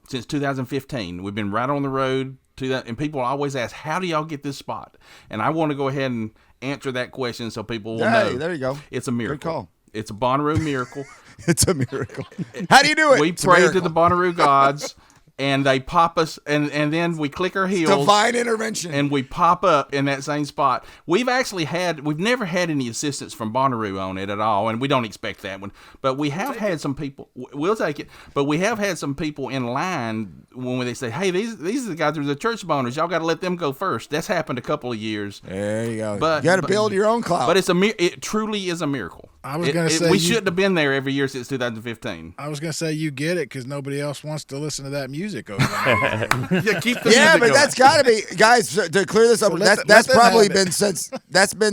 since 2015. We've been right on the road to that, and people always ask, "How do y'all get this spot?" And I want to go ahead and answer that question so people will know. Hey, there you go. It's a miracle. Good call. It's a Bonnaroo miracle. It's a miracle. How do you do it? We It's a pray to miracle. the Bonnaroo gods, and they pop us, and then we click our heels. Divine intervention. And we pop up in that same spot. We've never had any assistance from Bonnaroo on it at all, and we don't expect that one. But we have had some people. We'll take it. But we have had some people in line when they say, "Hey, these are the guys that are the churchboners. Y'all got to let them go first." That's happened a couple of years. There you go. But you got to build your own cloud. But it truly is a miracle. I was gonna say we you- shouldn't have been there every year since 2015. I was going to say you get it because nobody else wants to listen to that music music over there. Yeah, keep the Yeah, music but going. that's got to be, guys. To clear this up, So let that's them probably have it. been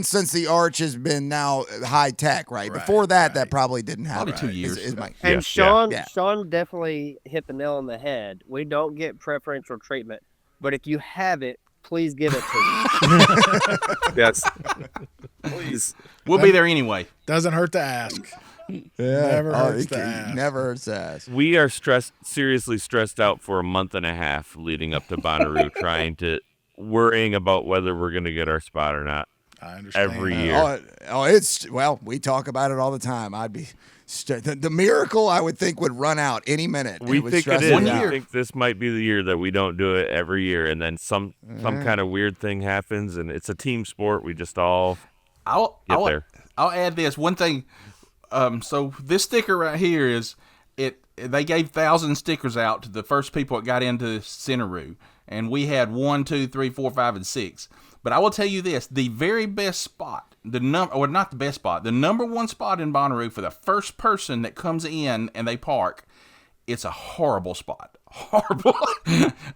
since the arch has been now high tech, right? Right, Before that, that right. probably didn't happen. Probably 2 years. Is my, And Yeah, Sean, yeah. Sean definitely hit the nail on the head. We don't get preferential treatment, but if you have it, please give it to us. Yes. Please. We'll be there anyway. Doesn't hurt to ask. Yeah. Never hurts it to ask. Never hurts to ask. We are seriously stressed out for a month and a half leading up to Bonnaroo, worrying about whether we're going to get our spot or not. I understand. Every year. We talk about it all the time. I'd be the miracle I would think would run out any minute. We would think stress it is. us We out. think this might be the year that we don't do it every year, and then some kind of weird thing happens, and it's a team sport. We just all get there. I'll add this one thing. So this sticker right here is it. They gave 1,000 stickers out to the first people that got into Bonnaroo, and we had 1, 2, 3, 4, 5, and 6. But I will tell you this: the very best spot, not the best spot, the number one spot in Bonnaroo for the first person that comes in and they park. It's a horrible spot. Horrible.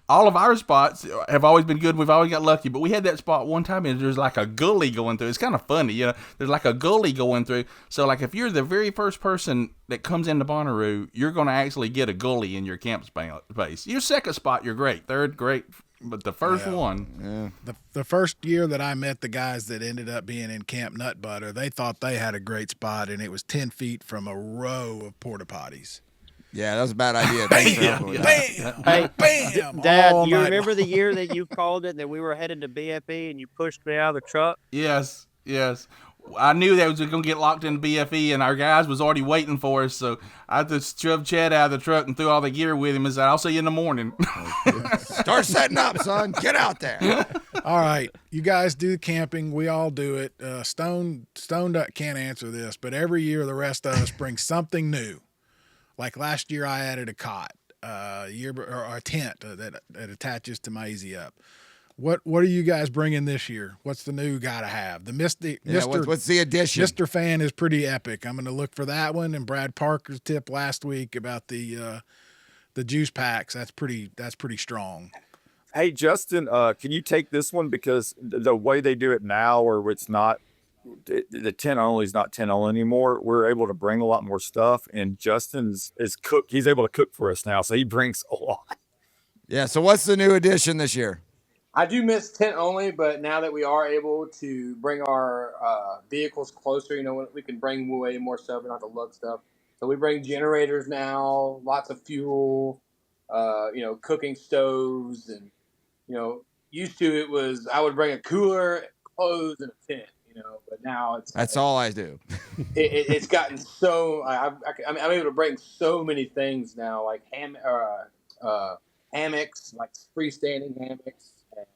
All of our spots have always been good. We've always got lucky. But we had that spot one time and there's like a gully going through. It's kind of funny, There's like a gully going through. So like if you're the very first person that comes into Bonnaroo, you're going to actually get a gully in your camp space. Your second spot, you're great. Third, great. But the first one. The first year that I met the guys that ended up being in Camp Nut Butter, they thought they had a great spot, and it was 10 feet from a row of porta potties. Yeah, that was a bad idea. Thanks for helping with that. Hey, Bam! Dad, all you night remember the year that you called it that we were headed to BFE and you pushed me out of the truck? Yes. I knew that was going to get locked in BFE, and our guys was already waiting for us. So I just shoved Chad out of the truck and threw all the gear with him and said, "I'll see you in the morning." Start setting up, son. Get out there. All right, you guys do camping. We all do it. Stone can't answer this, but every year the rest of us bring something new. Like last year, I added a cot, or a tent that attaches to my Easy Up. What are you guys bringing this year? What's the new gotta have? What's the addition? Mr. Fan is pretty epic. I'm going to look for that one. And Brad Parker's tip last week about the juice packs. That's pretty strong. Hey, Justin, can you take this one? Because the way they do it now, or it's not, the 10 only is not 10 only anymore. We're able to bring a lot more stuff, and Justin's is cook. He's able to cook for us now, so he brings a lot. Yeah. So what's the new addition this year? I do miss tent only, but now that we are able to bring our vehicles closer, we can bring way more stuff. We don't have to lug stuff. So we bring generators now, lots of fuel, cooking stoves, and used to it was I would bring a cooler, clothes, and a tent. But now That's all I do. It's gotten so I'm able to bring so many things now, like hammocks, like freestanding hammocks, and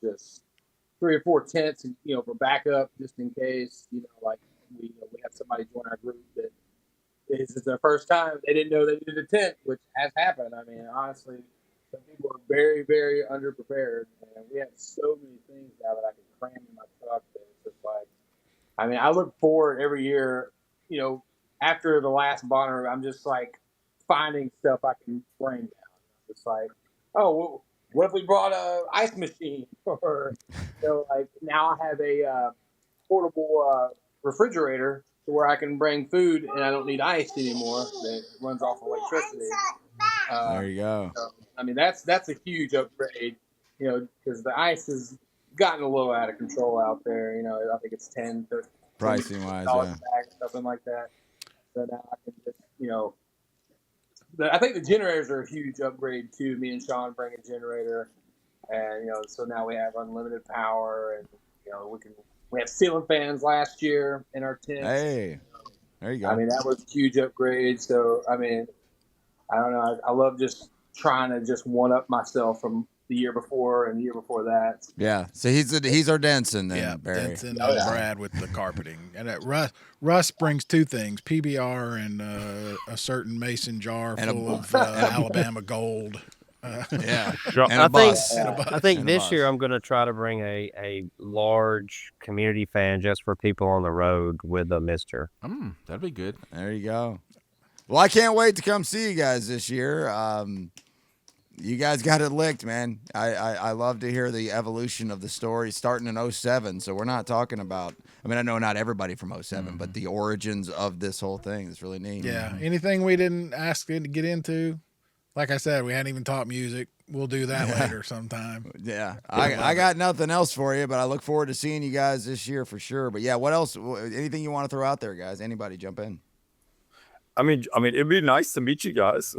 just 3 or 4 tents, and for backup, just in case. Like we have somebody join our group that this is their first time. They didn't know they needed a tent, which has happened. I mean, honestly, some people are very, very underprepared, and we have so many things now that I can cram in my truck. That it's just like, I look forward every year. After the last Bonnaroo, I'm just like finding stuff I can bring down. It's like, oh, well, what if we brought a ice machine? Or like now I have a portable refrigerator to where I can bring food and I don't need ice anymore. That runs off electricity. There you go. So, that's a huge upgrade. Because the ice has gotten a little out of control out there. I think it's 10, 30 pricing wise, yeah, something like that. So now I can just I think the generators are a huge upgrade too. Me and Sean bring a generator, and so now we have unlimited power, and we have ceiling fans last year in our tent. Hey, there you go. That was a huge upgrade. So I don't know. I love just trying to just one up myself from the year before and the year before that. Yeah. So he's our Denson then, Yeah, Barry. Denson and Brad with the carpeting. And Russ brings 2 things, PBR and a certain mason jar full of Alabama gold. Yeah. I think this year I'm going to try to bring a large community fan just for people on the road with a mister. That'd be good. There you go. Well, I can't wait to come see you guys this year. You guys got it licked, man. I love to hear the evolution of the story starting in 07. So we're not talking about, I mean, I know not everybody from 07, but the origins of this whole thing is really neat. Yeah. Anything we didn't ask you to get into? Like I said, we hadn't even taught music. We'll do that later sometime. Yeah. I got nothing else for you, but I look forward to seeing you guys this year for sure. But yeah, what else? Anything you want to throw out there, guys? Anybody jump in? I mean, it'd be nice to meet you guys.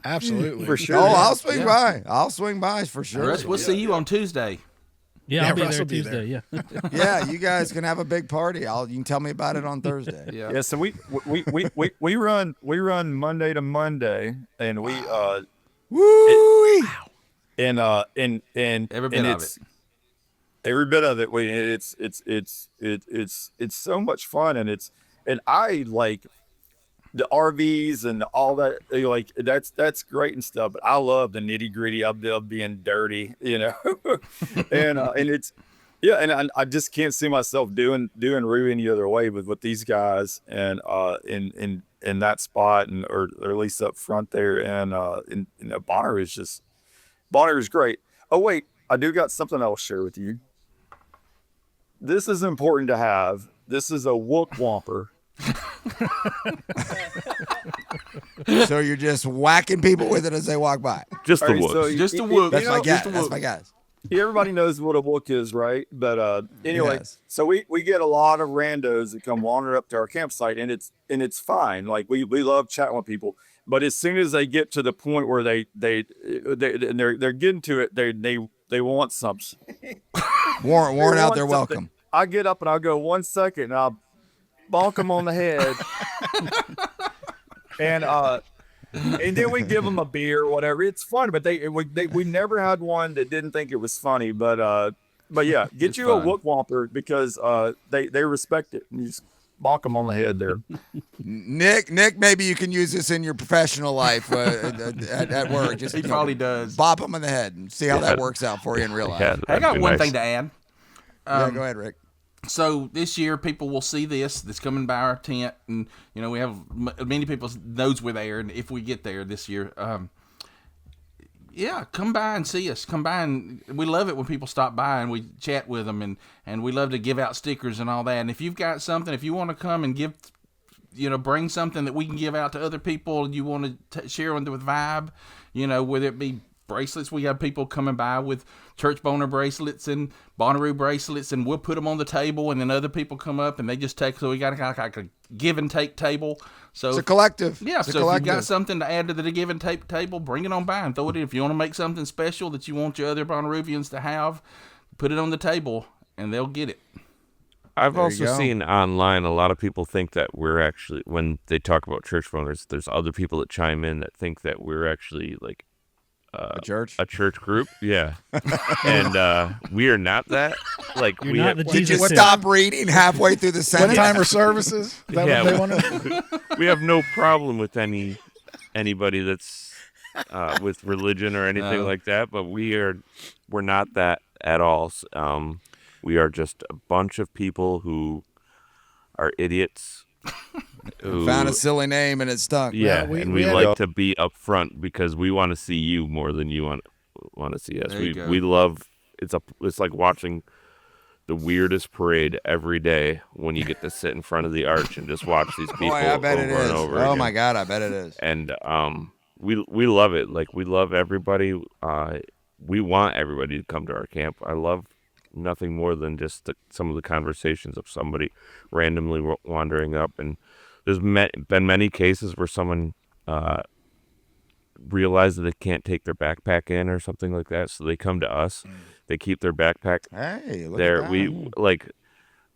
Absolutely. For sure. Oh, I'll swing by. I'll swing by for sure. Russ, we'll see you on Tuesday. Yeah, I'll be Russ there will be Tuesday. Yeah. Yeah, you guys can have a big party. You can tell me about it on Thursday. Yeah. So we run Monday to Monday, and we Woo! and Every bit of it. Every bit of it. It's so much fun, and I like the RVs and all that. Like that's great and stuff, but I love the nitty gritty of being dirty, and it's and I just can't see myself doing Rue any other way with these guys and in that spot or at least up front there and Bonnaroo is great. Oh wait, I do got something I'll share with you. This is important to have. This is a Wook Whomper. So you're just whacking people with it as they walk by. Just the All right, woods. so Just the Wook. That's my guys. Just the That's Wook. my guys. Everybody knows what a Wook is, right? But anyway, Yes. so we get a lot of randos that come wandering up to our campsite, and it's fine. Like we love chatting with people, but as soon as they get to the point where they're getting to it, they want something. Worn out, want they're something. welcome. I get up and I'll go 1 second, and I'll bonk them on the head, and then we give them a beer or whatever. It's fun, but we never had one that didn't think it was funny. But yeah, get It's you fun. a Wook Whomper because they respect it. And you just bonk them on the head there. Nick, maybe you can use this in your professional life at work. Just He probably does. bop them on the head and see how that works out for you in real life. Yeah, I that'd got be one nice. thing to add. Yeah, go ahead, Rick. So this year, people will see that's coming by our tent, and we have many people knows we're there. And if we get there this year, yeah, come by and see us. Come by, and we love it when people stop by and we chat with them, and we love to give out stickers and all that. And if you've got something, if you want to come and give, bring something that we can give out to other people, and you want to share with Vibe, whether it be bracelets. We have people coming by with church boner bracelets and Bonnaroo bracelets, and we'll put them on the table, and then other people come up and they just take. So we got like a give and take table. So It's a collective. yeah. It's a So if you collective. got something to add to the give and take table, bring it on by and throw it in. If you want to make something special that you want your other Bonnaroovians to have, put it on the table and they'll get it. I've There you also go. seen online a lot of people think that we're actually, when they talk about church boners, there's other people that chime in that think that we're actually like A church. a church group. Yeah. And we are not that. Like You're we not have, the Did you Jesus thing. stop reading halfway through the What sentence? timer services? Is that Yeah, what they want to we have no problem with anybody that's with religion or anything No. like that, but we're not that at all. We are just a bunch of people who are idiots. Who, Found a silly name and it stunk. yeah, we- and we we had like to be upfront because we want to see you more than you want to see us. There you go. We love it's like watching the weirdest parade every day when you get to sit in front of the arch and just watch these people Boy, I bet over it is. and over. Oh again. my God, I bet it is. And we love it. Like we love everybody. We want everybody to come to our camp. I love nothing more than just some of the conversations of somebody randomly wandering up. And there's been many cases where someone realized that they can't take their backpack in or something like that, so they come to us. They keep their backpack Hey, look there. at that. We like.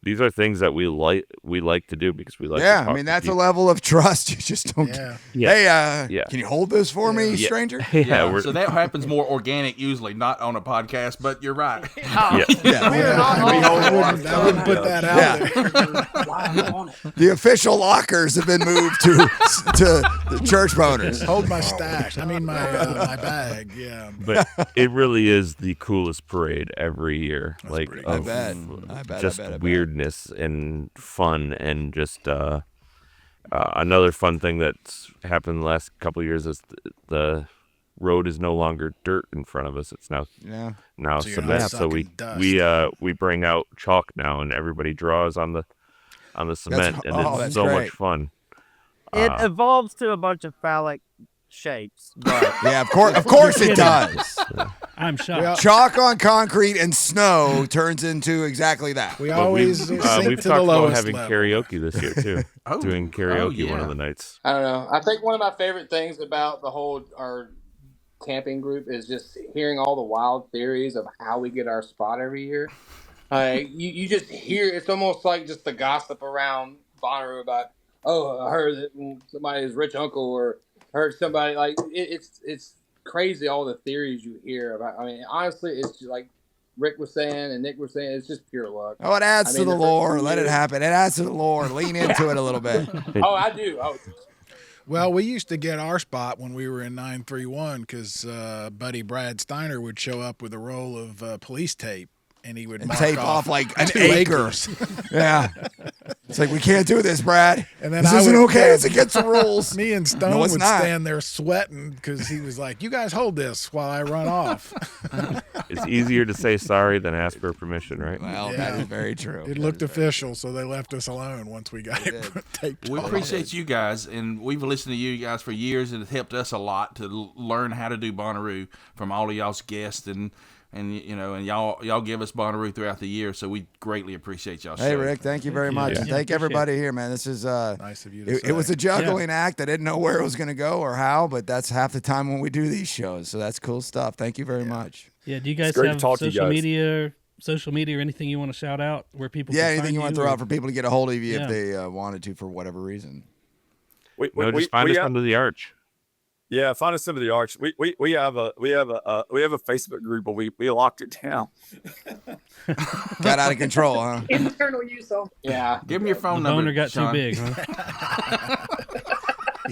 These are things that we like to do because we like. Yeah, to talk I mean to that's a people. level of trust you just don't. Yeah. Yeah. Hey, Yeah. can you hold this for me, Yeah. stranger? Yeah, we're, So that happens more organic usually, not on a podcast, but you're right. yeah. I wouldn't put that out there. The official lockers have been moved to the church boners. Hold my stash. I mean my bag. Yeah. But it really is the coolest parade every year. Like pretty I of bet. I bet. just I bet. weirdness and fun and just another fun thing that's happened the last couple of years is the road is no longer dirt in front of us. It's now So you're cement. not So we sucking we bring out chalk now, and everybody draws on the cement, and it's so much fun. It evolves to a bunch of phallic shapes, but Yeah, of course it does. I'm shocked. Chalk on concrete and snow turns into exactly that. We But always we've sink talked to the about lowest having level. karaoke this year too. Doing karaoke one of the nights. I don't know. I think one of my favorite things about the whole our camping group is just hearing all the wild theories of how we get our spot every year. You just hear it's almost like just the gossip around Bonnaroo about, oh, I heard that somebody's rich uncle or heard somebody like it's crazy all the theories you hear about. I mean, honestly, it's just like Rick was saying and Nick was saying, it's just pure luck. Oh, it adds to the first lore. 2 Let it years- happen. It adds to the lore. Lean into it a little bit. Oh, I do. Oh, Well, we used to get our spot when we were in 931 because buddy Brad Steiner would show up with a roll of police tape, and he would mark Tape off like an 2 acre. acres. Yeah. It's like, we can't do this, Brad. And then this I isn't would- okay. It's against the rules. Me and Stone No, it's would not. stand there sweating because he was like, "You guys hold this while I run off." It's easier to say sorry than ask for permission, right? Well, that is very true. It looked official, so they left us alone once we got it taped. We off. appreciate you guys, and we've listened to you guys for years, and it's helped us a lot to learn how to do Bonnaroo from all of y'all's guests, and you know, and y'all give us Bonnaroo throughout the year, so we greatly appreciate y'all. Hey, Rick, thank you very much. Yeah. And thank everybody here, man. This is Nice of you to it was say. a juggling act. I didn't know where it was going to go or how, but that's half the time when we do these shows. So that's cool stuff. Thank you very much. Yeah, do you guys great to have talk to you social guys. media or anything you want to shout out where people Yeah, can anything find you want to throw or- out for people to get a hold of you Yeah. if they wanted to for whatever reason. Just find us under the arch. Yeah, find us under the arch. We have a Facebook group, but we locked it down. Got out of control, huh? internal use of. Yeah. Give them your phone The number. boner got Sean. too big, huh?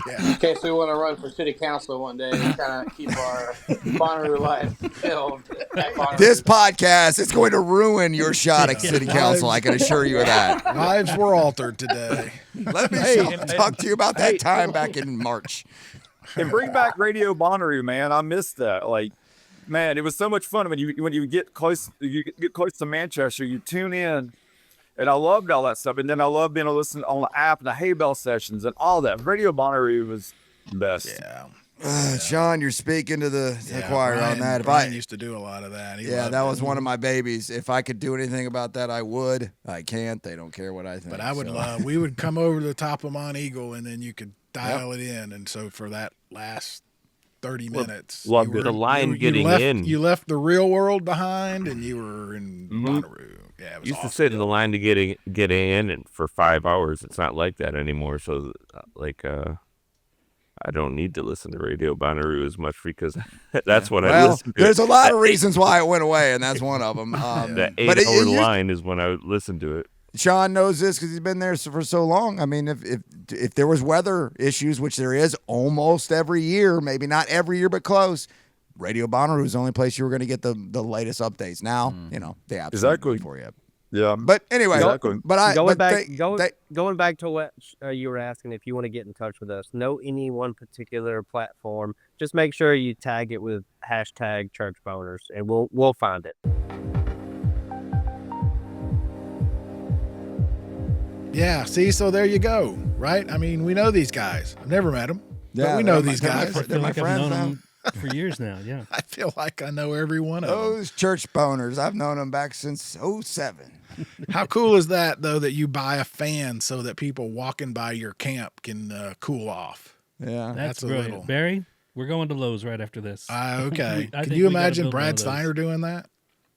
Yeah. In case we want to run for city council one day and kind of keep our Bonnaroo life filled. at Bonnaroo. This podcast is going to ruin your shot at city council. I can assure you of that. Lives were altered today. Let me talk to you about that time back in March. And bring back Radio Bonnaroo, man. I missed that. Like, man, it was so much fun when you get close to Manchester, you tune in, and I loved all that stuff. And then I loved being able to listen on the app and the hay bell sessions and all that. Radio Bonnaroo was the best. Yeah. Sean, you're speaking to the choir on Brian, that. If Brian I, used to do a lot of that. He yeah, loved that it. was one of my babies. If I could do anything about that, I would. I can't. They don't care what I think. But I would so. love. We would come over to the top of Mont Eagle, and then you could dial it in. And so for that last 30 minutes, loved you it. The line getting left, in. You left the real world behind, and you were in Bonnaroo. Yeah, it was Used to awesome. sit in the line to get in and for 5 hours. It's not like that anymore. So, I don't need to listen to Radio Bonnaroo as much because that's what I Well, listen to. there's a lot of reasons why it went away, and that's one of them. The but 8 hour it- line is when I would listen to it. Sean knows this because he's been there for so long. I mean, if there was weather issues, which there is almost every year, maybe not every year, but close, Radio Bonnaroo is the only place you were going to get the latest updates. Now, they absolutely Exactly. for you. Yeah. But anyway, Exactly. Going back to what you were asking, if you want to get in touch with us, no any one particular platform. Just make sure you tag it with hashtag churchboners, and we'll find it. Yeah. See, so there you go. Right? I mean, we know these guys. I've never met them, Yeah, but we know they're these my- guys. I They're feel my like I've friends known now. them for years now. Yeah. I feel like I know every one of them. Those church boners, I've known them back since '07. How cool is that, though, that you buy a fan so that people walking by your camp can cool off? Yeah. That's a brilliant. little- Barry, we're going to Lowe's right after this. Okay. I Can think you we gotta imagine build one Brad of those. Steiner doing that?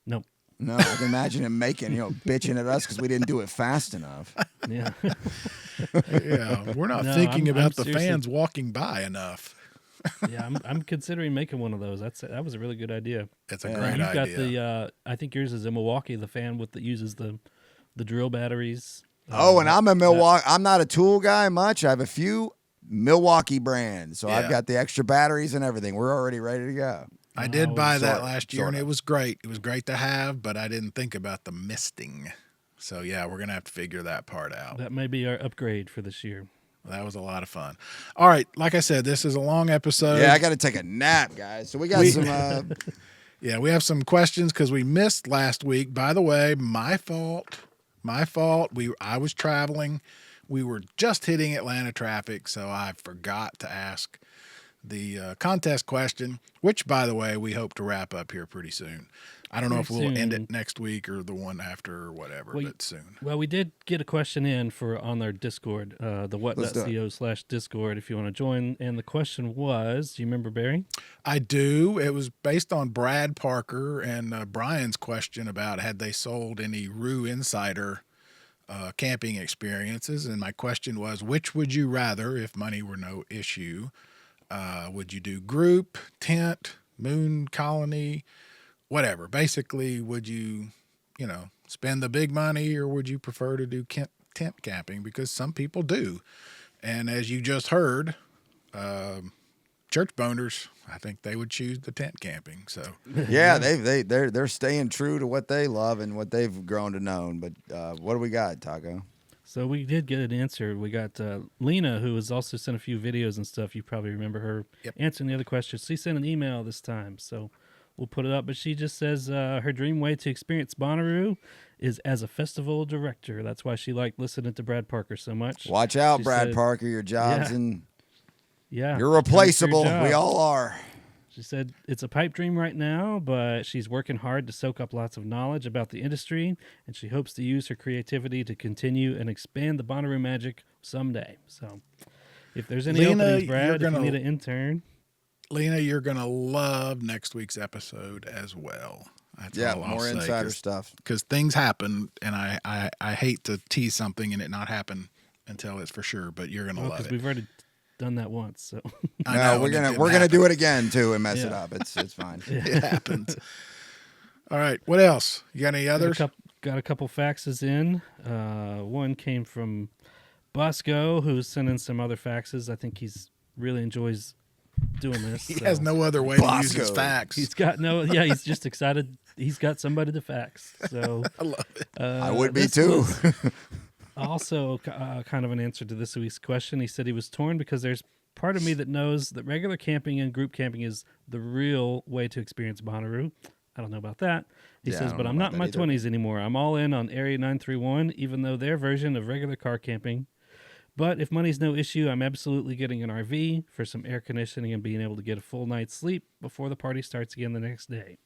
Nope. No, I can imagine him bitching at us because we didn't do it fast enough. Yeah. Yeah. We're not No, thinking I'm about the seriously- fans walking by enough. Yeah, I'm considering making one of those. That was a really good idea. It's a Yeah. great You've got idea. I think yours is in Milwaukee, the fan that uses the drill batteries. Oh, and I'm a Milwaukee. I'm not a tool guy much. I have a few Milwaukee brands, so I've Yeah. got the extra batteries and everything. We're already ready to go. I did buy that sorta, last year, and sorta. it was great. It was great to have, but I didn't think about the misting. So, yeah, we're going to have to figure that part out. That may be our upgrade for this year. That was a lot of fun. All right, like I said, this is a long episode. Yeah, I got to take a nap, guys. So we got some. Yeah, we have some questions because we missed last week. By the way, my fault. My fault. I was traveling. We were just hitting Atlanta traffic, so I forgot to ask the contest question, which, by the way, we hope to wrap up here pretty soon. I don't know if we'll end it next week or the one after or whatever, but soon. Well, we did get a question in on our Discord, the what.co/Discord, if you want to join. And the question was, do you remember, Barry? I do. It was based on Brad Parker and Bryan's question about had they sold any Rue Insider camping experiences. And my question was, which would you rather, if money were no issue? Would you do group, tent, moon colony, whatever? Basically, would you, spend the big money, or would you prefer to do tent camping? Because some people do. And as you just heard, church boners, I think they would choose the tent camping. So yeah, they're staying true to what they love and what they've grown to know. But what do we got, Taco? So we did get an answer. We got Lena, who has also sent a few videos and stuff. You probably remember her answering the other questions. She sent an email this time, so we'll put it up. But she just says her dream way to experience Bonnaroo is as a festival director. That's why she liked listening to Brad Parker so much. Watch out, Brad Parker. Your job's you're replaceable. We all are. She said it's a pipe dream right now, but she's working hard to soak up lots of knowledge about the industry, and she hopes to use her creativity to continue and expand the Bonnaroo magic someday. So if there's any openings, Brad, if you need an intern. Lena, you're going to love next week's episode as well. That's all I'll more say, insider stuff. Because things happen, and I hate to tease something and it not happen until it's for sure, but you're going to love it. Because we've already done that once, so I know, we're gonna do it again too and mess it up. It's fine. It happens. All right, what else? You got any others? Got a couple faxes in. One came from Bosco, who's sending some other faxes. I think he's really enjoys doing this. He has no other way to use his fax. He's got he's just excited. He's got somebody to fax. So I love it. I would be too. Also, kind of an answer to this week's question. He said he was torn because there's part of me that knows that regular camping and group camping is the real way to experience Bonnaroo. I don't know about that. He says, but I'm not in my 20s anymore. I'm all in on Area 931, even though their version of regular car camping. But if money's no issue, I'm absolutely getting an RV for some air conditioning and being able to get a full night's sleep before the party starts again the next day.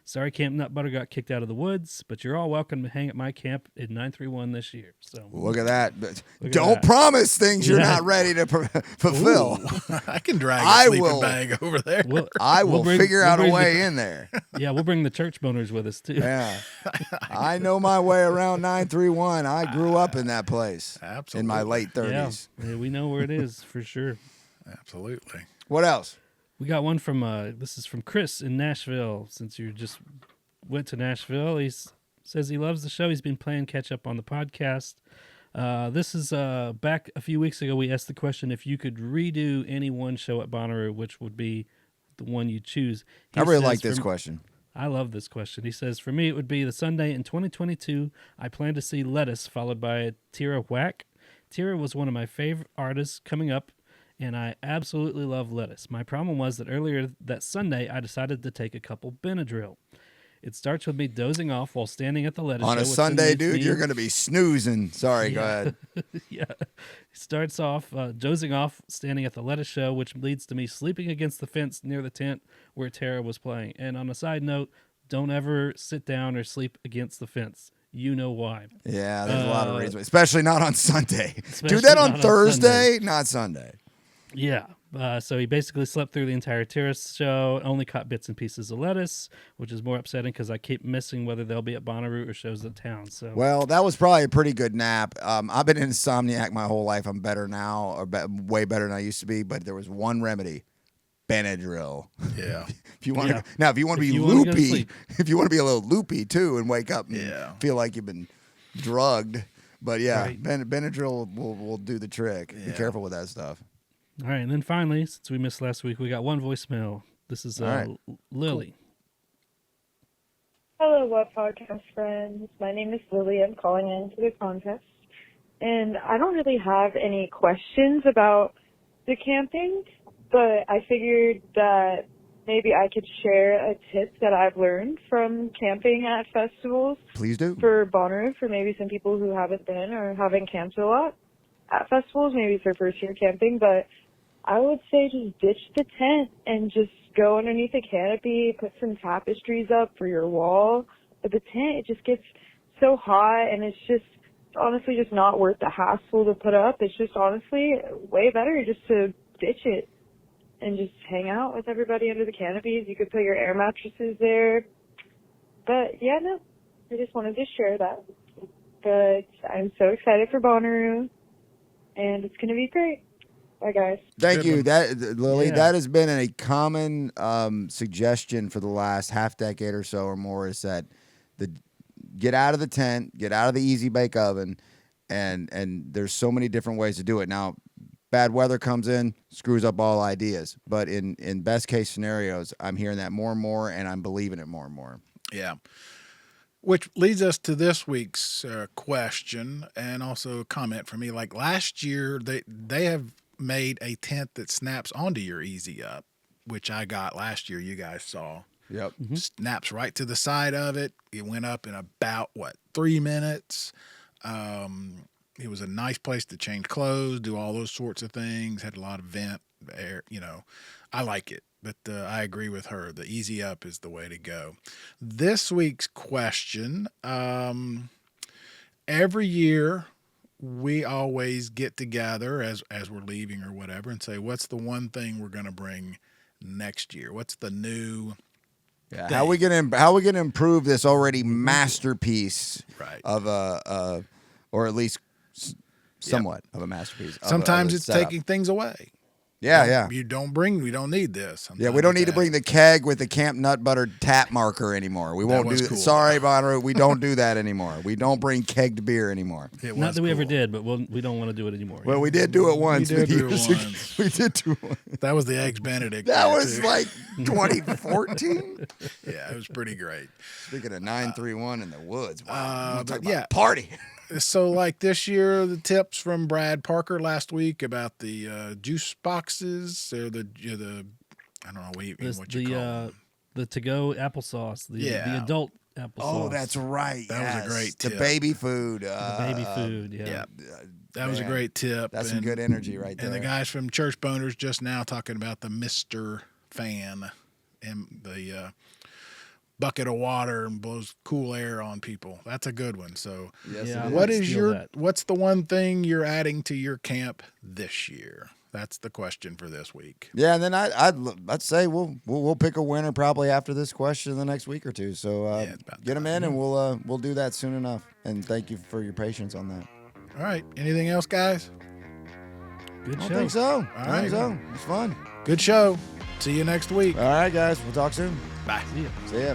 Sorry Camp Nut Butter got kicked out of the woods, but you're all welcome to hang at my camp in 931 this year. So look at that. Don't promise things you're not ready to fulfill. Ooh, I can drag a sleeping bag over there. I will figure out a way in there. Yeah, we'll bring the church boners with us too. Yeah. I know my way around 931. I grew up in that place. Absolutely. In my late 30s. Yeah, we know where it is for sure. Absolutely. What else? We got one from this is from Chris in Nashville. Since you just went to Nashville, he says he loves the show. He's been playing catch up on the podcast. This is back a few weeks ago. We asked the question, if you could redo any one show at Bonnaroo, which would be the one you choose? I really like this question. I love this question. He says, for me, it would be the Sunday in 2022. I plan to see Lettuce, followed by Tira Whack. Tira was one of my favorite artists coming up, and I absolutely love Lettuce. My problem was that earlier that Sunday, I decided to take a couple Benadryl. It starts with me dozing off while standing at the Lettuce show. On a Sunday, dude, you're going to be snoozing. Sorry, go ahead. Yeah. It starts off dozing off, standing at the Lettuce show, which leads to me sleeping against the fence near the tent where Tara was playing. And on a side note, don't ever sit down or sleep against the fence. You know why. Yeah, there's a lot of reasons. Especially not on Sunday. Do that on Thursday, not Sunday. Yeah. So he basically slept through the entire Terrace show, only caught bits and pieces of Lettuce, which is more upsetting because I keep missing whether they'll be at Bonnaroo or shows in town. So well, that was probably a pretty good nap. I've been an insomniac my whole life. I'm better now, or way better than I used to be. But there was one remedy: Benadryl. Yeah. If you want to now, if you want to be loopy, if you want to be a little loopy too, and wake up and feel like you've been drugged. But yeah, right. Benadryl will do the trick. Yeah. Be careful with that stuff. All right, and then finally, since we missed last week, we got one voicemail. This is Lily. Hello, What Podcast friends. My name is Lily. I'm calling in to the contest. and I don't really have any questions about the camping, but I figured that maybe I could share a tip that I've learned from camping at festivals. Please do. For Bonnaroo, for maybe some people who haven't been or haven't camped a lot at festivals, maybe it's their first year camping, but I would say just ditch the tent and just go underneath a canopy, put some tapestries up for your wall. But the tent, it just gets so hot, and it's just honestly just not worth the hassle to put up. It's just honestly way better just to ditch it and just hang out with everybody under the canopies. You could put your air mattresses there. But yeah, no, I just wanted to share that. But I'm so excited for Bonnaroo, and it's going to be great. Bye, guys. Thank you, Lily. Yeah. That has been a common suggestion for the last half decade or so or more. Is that get out of the tent, get out of the easy bake oven, and there's so many different ways to do it. Now, bad weather comes in, screws up all ideas. But in best case scenarios, I'm hearing that more and more, and I'm believing it more and more. Yeah. Which leads us to this week's question and also a comment from me. Like last year, they have made a tent that snaps onto your Easy Up, which I got last year. You guys saw. Yep. Snaps right to the side of it. It went up in about 3 minutes. It was a nice place to change clothes, do all those sorts of things. Had a lot of vent air. I like it. But I agree with her. The Easy Up is the way to go. This week's question, every year we always get together as we're leaving or whatever and say, what's the one thing we're going to bring next year? What's the new thing? How we gonna improve this already masterpiece Right. of or at least somewhat of a masterpiece. Sometimes of a it's setup. taking things away. Yeah. We don't need this. Yeah, we don't need to bring the keg with the Camp Nut Butter tap marker anymore. We won't was do cool. Sorry, Bonnaroo, we don't do that anymore. We don't bring kegged beer anymore. Not that we ever did, but we don't want to do it anymore. Well, we did do it once. We did do it years ago. once. We did do it. That was the Eggs Benedict. That there, was too. like 2014. Yeah, it was pretty great. Speaking of 931 in the woods, wow. but Talk about yeah. party. So, like this year, the tips from Brad Parker last week about the juice boxes or the I don't know what you call them. The to-go applesauce, the adult applesauce. Oh, that's right. That was a great The tip. baby food. The baby food. Yeah. That was a great tip. That's some good energy right there. And the guys from Churchboners just now talking about the Mr. Fan and the bucket of water and blows cool air on people. That's a good one. So, what's the one thing you're adding to your camp this year? That's the question for this week. Yeah, and then I'd say we'll pick a winner probably after this question in the next week or two. So get them in, and we'll do that soon enough. And thank you for your patience on that. All right. Anything else, guys? Good show. I think so. All right. It's fun. Good show. See you next week. All right, guys. We'll talk soon. Bye. See ya. See ya.